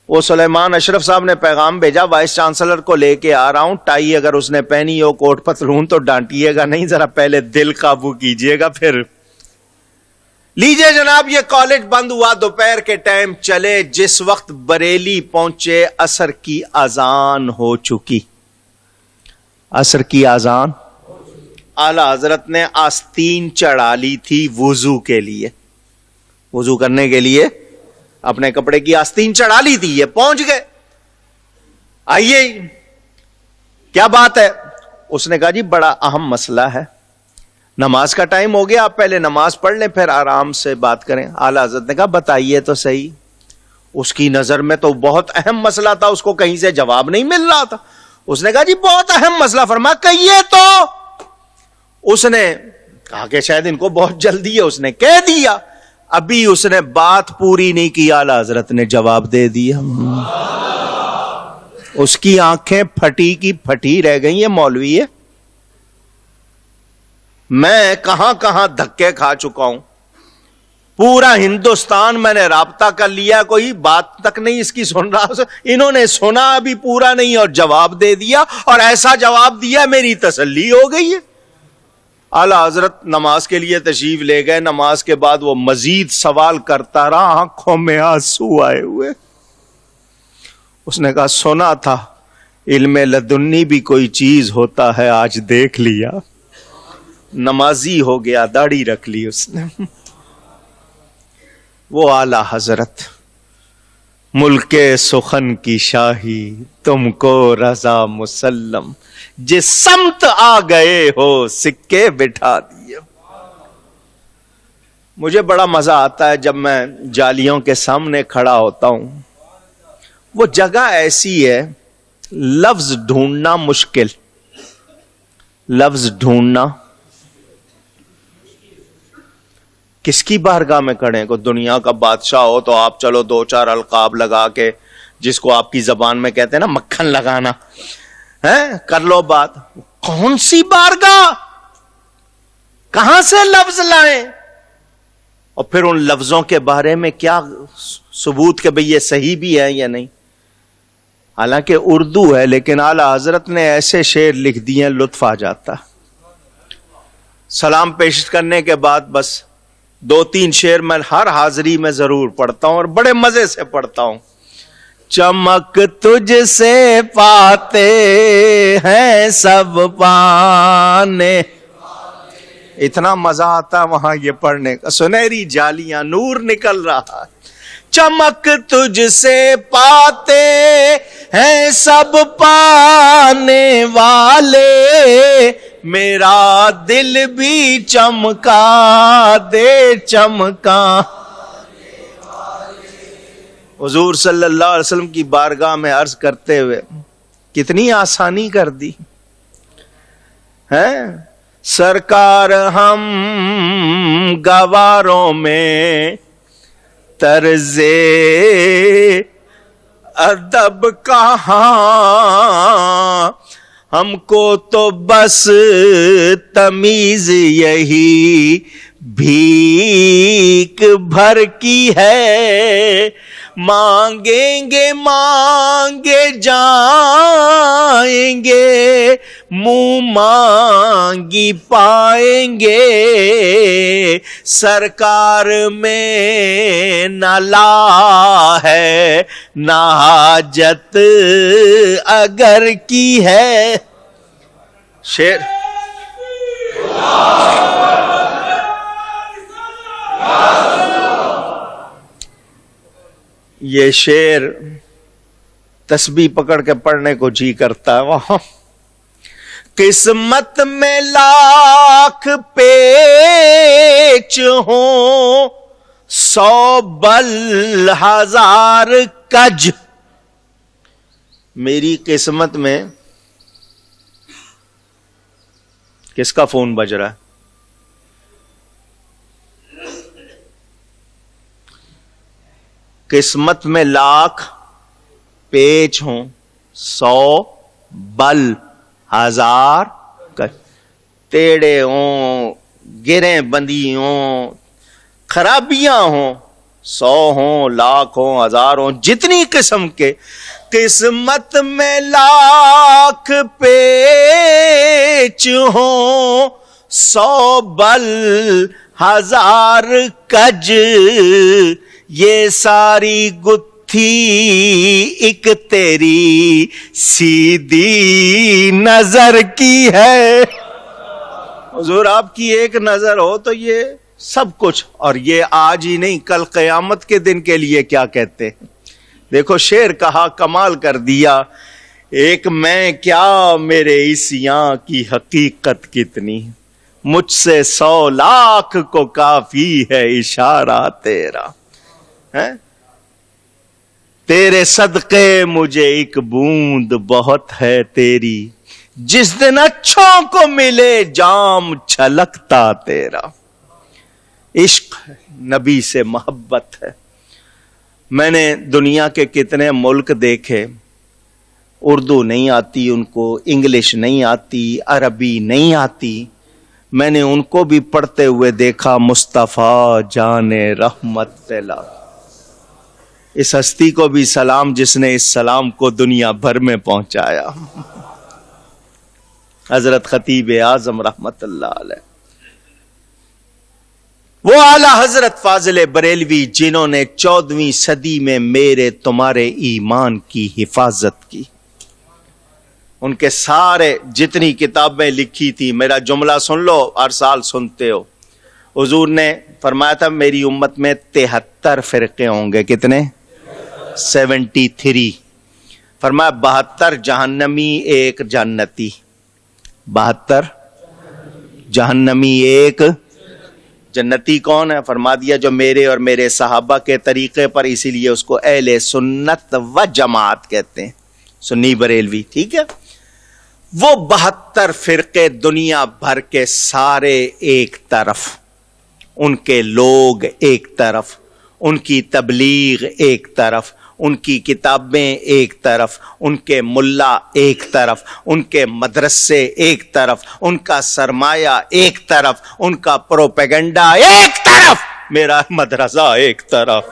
Speaker 1: وہ سلیمان اشرف صاحب نے پیغام بھیجا وائس چانسلر کو لے کے آ رہا ہوں، ٹائی اگر اس نے پہنی ہو، کوٹ پتلون، تو ڈانٹیے گا نہیں، ذرا پہلے دل قابو کیجئے گا پھر. لیجئے جناب، یہ کالج بند ہوا، دوپہر کے ٹائم چلے، جس وقت بریلی پہنچے عصر کی اذان ہو چکی. عصر کی اذان، اعلیٰ حضرت نے آستین چڑھا لی تھی وضو کے لیے، وضو کرنے کے لیے اپنے کپڑے کی آستین چڑھا لی تھی. یہ پہنچ گئے، آئیے کیا بات ہے. اس نے کہا جی بڑا اہم مسئلہ ہے، نماز کا ٹائم ہو گیا، آپ پہلے نماز پڑھ لیں پھر آرام سے بات کریں. اعلیٰ حضرت نے کہا بتائیے تو صحیح. اس کی نظر میں تو بہت اہم مسئلہ تھا، اس کو کہیں سے جواب نہیں مل رہا تھا. اس نے کہا جی بہت اہم مسئلہ، فرمایا کہیے تو. اس نے کہا کہ شاید ان کو بہت جلدی ہے، اس نے کہہ دیا. ابھی اس نے بات پوری نہیں کی، اعلیٰ حضرت نے جواب دے دیا. اس کی آنکھیں پھٹی کی پھٹی رہ گئی. یہ مولوی ہے، میں کہاں کہاں دھکے کھا چکا ہوں، پورا ہندوستان میں نے رابطہ کر لیا، کوئی بات تک نہیں اس کی سن رہا. انہوں نے سنا ابھی پورا نہیں اور جواب دے دیا، اور ایسا جواب دیا میری تسلی ہو گئی ہے. اعلیٰ حضرت نماز کے لیے تشریف لے گئے. نماز کے بعد وہ مزید سوال کرتا رہا، آنکھوں میں آنسو آئے ہوئے. اس نے کہا سنا تھا علم لدنی بھی کوئی چیز ہوتا ہے، آج دیکھ لیا. نمازی ہو گیا، داڑھی رکھ لی اس نے. وہ اعلیٰ حضرت، ملک سخن کی شاہی تم کو رضا مسلم، جس سمت آ گئے ہو سکے بٹھا دیے. مجھے بڑا مزہ آتا ہے جب میں جالیوں کے سامنے کھڑا ہوتا ہوں. وہ جگہ ایسی ہے، لفظ ڈھونڈنا مشکل، لفظ ڈھونڈنا. کس کی بارگاہ میں کھڑے ہیں؟ کوئی دنیا کا بادشاہ ہو تو آپ چلو 2-4 القاب لگا کے، جس کو آپ کی زبان میں کہتے ہیں نا مکھن لگانا، کر لو بات. کون سی بارگاہ، کہاں سے لفظ لائیں، اور پھر ان لفظوں کے بارے میں کیا ثبوت کہ بھئی یہ صحیح بھی ہے یا نہیں. حالانکہ اردو ہے، لیکن اعلیٰ حضرت نے ایسے شعر لکھ دیے لطف آ جاتا. سلام پیش کرنے کے بعد بس 2-3 شعر میں ہر حاضری میں ضرور پڑھتا ہوں، اور بڑے مزے سے پڑھتا ہوں. چمک تجھ سے پاتے ہیں سب پانے، اتنا مزہ آتا وہاں یہ پڑھنے کا. سنہری جالیاں، نور نکل رہا ہے. چمک تجھ سے پاتے ہیں سب پانے والے، میرا دل بھی چمکا دے چمکا۔ حضور صلی اللہ علیہ وسلم کی بارگاہ میں عرض کرتے ہوئے کتنی آسانی کر دی ہے سرکار، ہم گواروں میں طرز ادب کہاں، ہم کو تو بس تمیز یہی بھیک بھر کی ہے، مانگیں گے مانگے جائیں گے، منہ مانگی پائیں گے، سرکار میں نہ لا ہے نہ حاجت اگر کی ہے۔ شعر یہ شعر تسبیح پکڑ کے پڑھنے کو جی کرتا ہے وہاں۔ قسمت میں لاکھ پیچ ہوں، 100 بل 1000 کج، میری قسمت میں کس کا فون بج رہا ہے؟ قسمت میں لاکھ پیچ ہوں، 100 بل 1000 کج، ٹیڑے ہوں، گریں بندی ہوں، خرابیاں ہوں، 100 ہوں، لاکھ ہوں، 1000 ہوں، جتنی قسم کے، قسمت میں لاکھ پیچ ہوں، 100 بل 1000 کج، یہ ساری گتھی ایک تیری سیدھی نظر کی ہے۔ حضور آپ کی ایک نظر ہو تو یہ سب کچھ، اور یہ آج ہی نہیں کل قیامت کے دن کے لیے کیا کہتے ہیں۔ دیکھو شعر کہا کمال کر دیا، ایک میں کیا میرے اس یاں کی حقیقت کتنی، مجھ سے 100 لاکھ کو کافی ہے اشارہ تیرا، تیرے صدقے مجھے ایک بوند بہت ہے تیری، جس دن اچھوں کو ملے جام چھلکتا تیرا۔ عشق ہے، نبی سے محبت ہے۔ میں نے دنیا کے کتنے ملک دیکھے، اردو نہیں آتی ان کو، انگلش نہیں آتی، عربی نہیں آتی، میں نے ان کو بھی پڑھتے ہوئے دیکھا، مصطفیٰ جان رحمت فیلا۔ اس ہستی کو بھی سلام جس نے اس سلام کو دنیا بھر میں پہنچایا، حضرت خطیب اعظم رحمت اللہ علیہ، وہ اعلی حضرت فاضل بریلوی جنہوں نے 14ویں صدی میں میرے تمہارے ایمان کی حفاظت کی۔ ان کے سارے جتنی کتابیں لکھی تھی، میرا جملہ سن لو، ہر سال سنتے ہو، حضور نے فرمایا تھا میری امت میں 73 فرقے ہوں گے، کتنے؟ 73۔ فرمایا 72 جہنمی، 1 جنتی، 72 جہنمی، 1 جنتی۔ کون ہے؟ فرما دیا جو میرے اور میرے صحابہ کے طریقے پر، اسی لیے اس کو اہل سنت و جماعت کہتے ہیں، سنی بریلوی، ٹھیک ہے۔ وہ 72 فرقے دنیا بھر کے سارے ایک طرف، ان کے لوگ ایک طرف، ان کی تبلیغ ایک طرف، ان کی کتابیں ایک طرف، ان کے ملا ایک طرف، ان کے مدرسے ایک طرف، ان کا سرمایہ ایک طرف، ان کا پروپیگنڈا ایک طرف، میرا مدرسہ ایک طرف،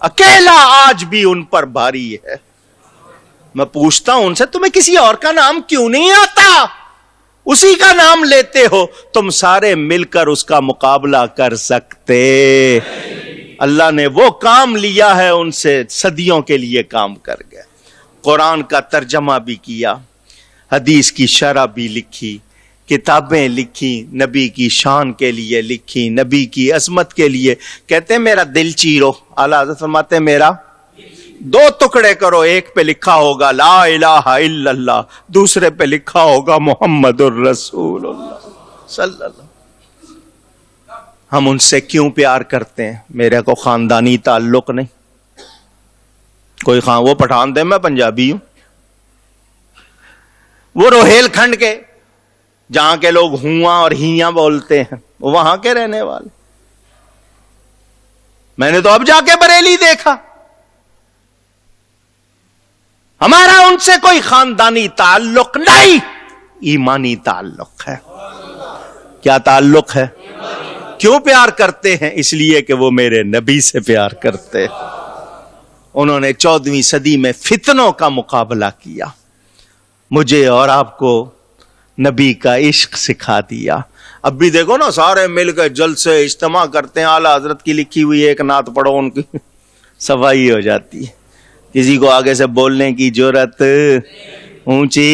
Speaker 1: اکیلا آج بھی ان پر بھاری ہے۔ میں پوچھتا ہوں ان سے، تمہیں کسی اور کا نام کیوں نہیں آتا؟ اسی کا نام لیتے ہو، تم سارے مل کر اس کا مقابلہ کر سکتے؟ اللہ نے وہ کام لیا ہے ان سے، صدیوں کے لیے کام کر گئے، قرآن کا ترجمہ بھی کیا، حدیث کی شرح بھی لکھی، کتابیں لکھی نبی کی شان کے لیے، لکھی نبی کی عظمت کے لیے. کہتے ہیں میرا دل چیرو. اعلیٰ حضرت فرماتے ہیں میرا 2 ٹکڑے کرو، ایک پہ لکھا ہوگا لا الہ الا اللہ، دوسرے پہ لکھا ہوگا محمد الرسول اللہ صلی اللہ. ہم ان سے کیوں پیار کرتے ہیں؟ میرے کو خاندانی تعلق نہیں. کوئی وہ پٹھان دے، میں پنجابی ہوں. وہ روہیل کھنڈ کے جہاں کے لوگ ہواں اور ہیاں بولتے ہیں، وہاں کے رہنے والے. میں نے تو اب جا کے بریلی دیکھا. ہمارا ان سے کوئی خاندانی تعلق نہیں، ایمانی تعلق ہے. کیا تعلق ہے؟ کیوں پیار کرتے ہیں؟ اس لیے کہ وہ میرے نبی سے پیار کرتے ہیں. انہوں نے 14ویں صدی میں فتنوں کا مقابلہ کیا، مجھے اور آپ کو نبی کا عشق سکھا دیا. اب بھی دیکھو نا، سارے مل کے جلسے اجتماع کرتے ہیں، اعلیٰ حضرت کی لکھی ہوئی ایک نعت پڑھو، ان کی صفائی ہو جاتی ہے. کسی کو آگے سے بولنے کی جرأت اونچی.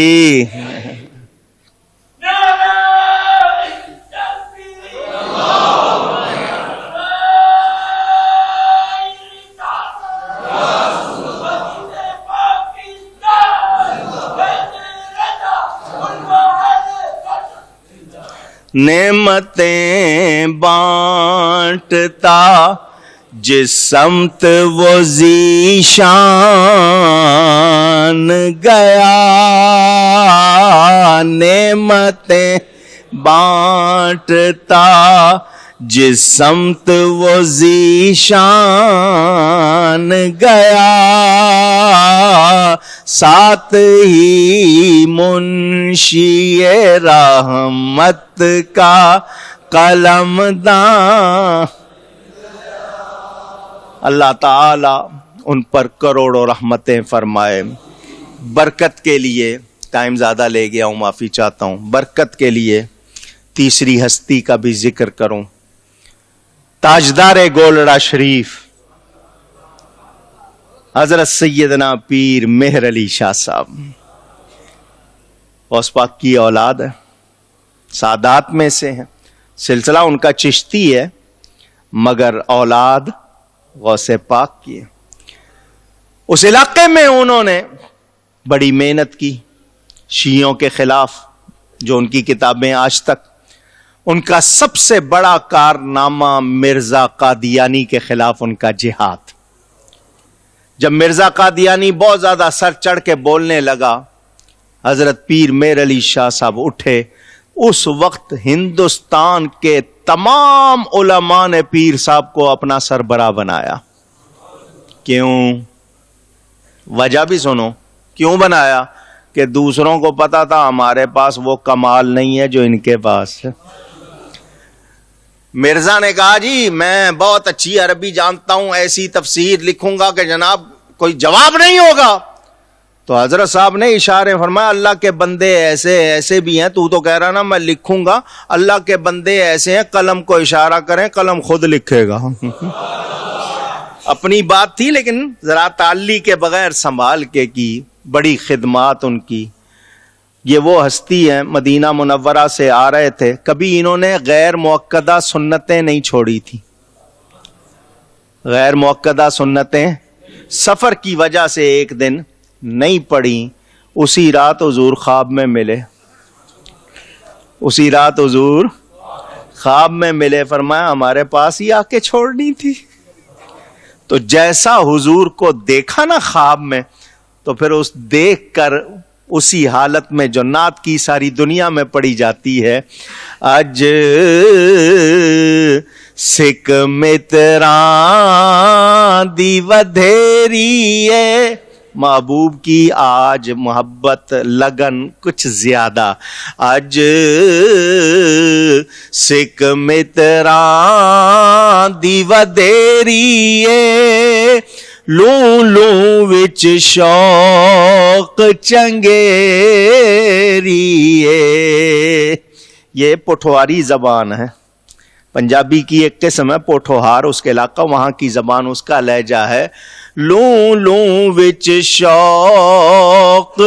Speaker 1: نعمتیں بانٹتا جس سمت وہ ذیشان گیا، نعمتیں بانٹتا جس سمت وہ ذیشان گیا، ساتھ ہی منشی رحمت کا قلم داں. اللہ تعالی ان پر کروڑوں رحمتیں فرمائے. برکت کے لیے، ٹائم زیادہ لے گیا ہوں، معافی چاہتا ہوں. برکت کے لیے تیسری ہستی کا بھی ذکر کروں. تاجدار گولڑا شریف حضرت سیدنا پیر مہر علی شاہ صاحب، غوث پاک کی اولاد ہے، سادات میں سے ہیں. سلسلہ ان کا چشتی ہے مگر اولاد غوث پاک کی ہے. اس علاقے میں انہوں نے بڑی محنت کی شیعوں کے خلاف. جو ان کی کتابیں آج تک، ان کا سب سے بڑا کارنامہ مرزا قادیانی کے خلاف ان کا جہاد. جب مرزا قادیانی بہت زیادہ سر چڑھ کے بولنے لگا، حضرت پیر مہر علی شاہ صاحب اٹھے. اس وقت ہندوستان کے تمام علماء نے پیر صاحب کو اپنا سربراہ بنایا. کیوں؟ وجہ بھی سنو. کیوں بنایا؟ کہ دوسروں کو پتا تھا ہمارے پاس وہ کمال نہیں ہے جو ان کے پاس ہے. مرزا نے کہا جی میں بہت اچھی عربی جانتا ہوں، ایسی تفسیر لکھوں گا کہ جناب کوئی جواب نہیں ہوگا. تو حضرت صاحب نے اشارے فرمایا اللہ کے بندے ایسے ایسے بھی ہیں، تو کہہ رہا نا میں لکھوں گا، اللہ کے بندے ایسے ہیں قلم کو اشارہ کریں قلم خود لکھے گا. اپنی بات تھی لیکن ذرا تعلی کے بغیر سنبھال کے کی. بڑی خدمات ان کی. یہ وہ ہستی ہیں مدینہ منورہ سے آ رہے تھے، کبھی انہوں نے غیر مؤکدہ سنتیں نہیں چھوڑی تھی. غیر مؤکدہ سنتیں سفر کی وجہ سے ایک دن نہیں پڑھی. اسی رات حضور خواب میں ملے. اسی رات حضور خواب میں ملے. فرمایا ہمارے پاس ہی آ کے چھوڑنی تھی. تو جیسا حضور کو دیکھا نا خواب میں، تو پھر اس دیکھ کر اسی حالت میں جو نعت کی ساری دنیا میں پڑھی جاتی ہے، اج سکھ متران دی ودھیری ہے، محبوب کی آج محبت لگن کچھ زیادہ. اج سکھ متران دی ودھیری ہے، لوں لوں وچ شوق چنگیری ہے. یہ پوٹھواری زبان ہے، پنجابی کی ایک قسم ہے پوٹھوہار، اس کے علاقہ وہاں کی زبان، اس کا لہجہ ہے. لوں لوں وچ شوق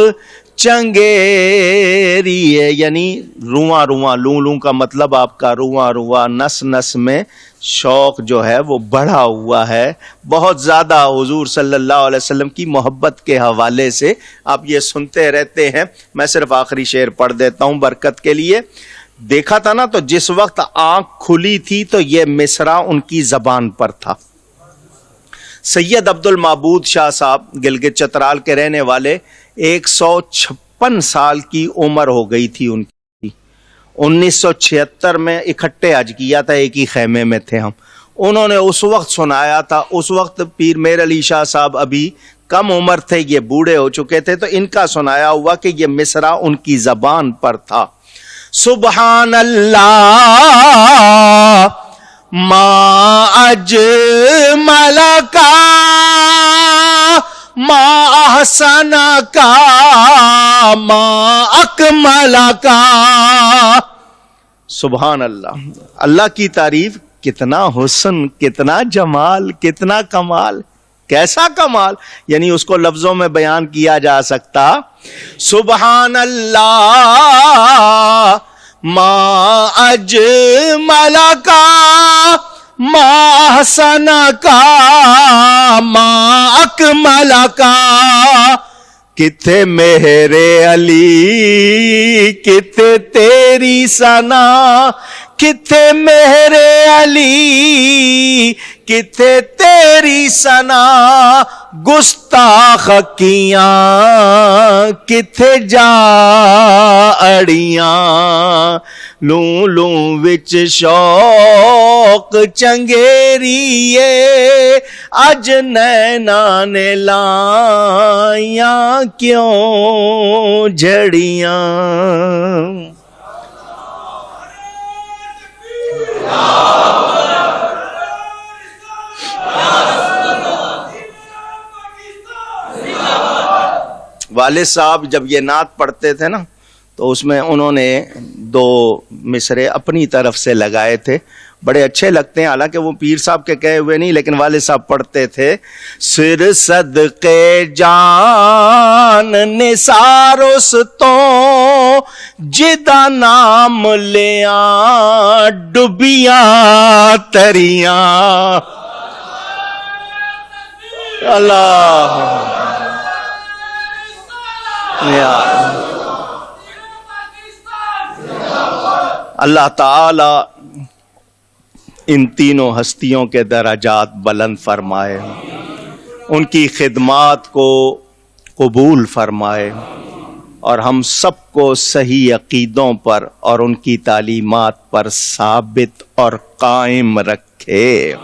Speaker 1: چنگیری ہے، یعنی رواں رواں، لوں لوں کا مطلب آپ کا رواں رواں، نس نس میں شوق جو ہے وہ بڑھا ہوا ہے بہت زیادہ حضور صلی اللہ علیہ وسلم کی محبت کے حوالے سے. آپ یہ سنتے رہتے ہیں. میں صرف آخری شعر پڑھ دیتا ہوں برکت کے لیے. دیکھا تھا نا، تو جس وقت آنکھ کھلی تھی تو یہ مصرع ان کی زبان پر تھا. سید عبد المعبود شاہ صاحب گلگت چترال کے رہنے والے، 156 سال کی عمر ہو گئی تھی ان کی. 1976 میں اکٹھے حج کیا تھا، ایک ہی خیمے میں تھے ہم. انہوں نے اس وقت سنایا تھا، اس وقت پیر میر علی شاہ صاحب ابھی کم عمر تھے، یہ بوڑھے ہو چکے تھے، تو ان کا سنایا ہوا کہ یہ مصرع ان کی زبان پر تھا. سبحان اللہ ما اجمل کا ما احسن کا ما اکمل کا. سبحان اللہ، اللہ کی تعریف. کتنا حسن، کتنا جمال، کتنا کمال، کیسا کمال، یعنی اس کو لفظوں میں بیان کیا جا سکتا. سبحان اللہ ما اجمل کا ما احسن کا ما اکمل کا. کتھے مہر علی کتھے تیری ثنا، کتھے مہر علی کتھے تیری ثنا. گستاخ کیاں کتھے جا اڑیاں، لوں لوں وچ شوق چنگیریے اج نینا نے لائیاں کیوں جھڑیاں. والد صاحب جب یہ نعت پڑھتے تھے نا، تو اس میں انہوں نے 2 مصرے اپنی طرف سے لگائے تھے، بڑے اچھے لگتے ہیں. حالانکہ وہ پیر صاحب کے کہے ہوئے نہیں، لیکن والد صاحب پڑھتے تھے. سر صدقے جان نثار اس تو جدا نام لیاں ڈبیاں تریاں. اللہ اللہ تعالی ان تینوں ہستیوں کے درجات بلند فرمائے، ان کی خدمات کو قبول فرمائے، اور ہم سب کو صحیح عقیدوں پر اور ان کی تعلیمات پر ثابت اور قائم رکھے.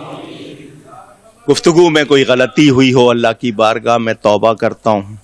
Speaker 1: گفتگو میں کوئی غلطی ہوئی ہو، اللہ کی بارگاہ میں توبہ کرتا ہوں.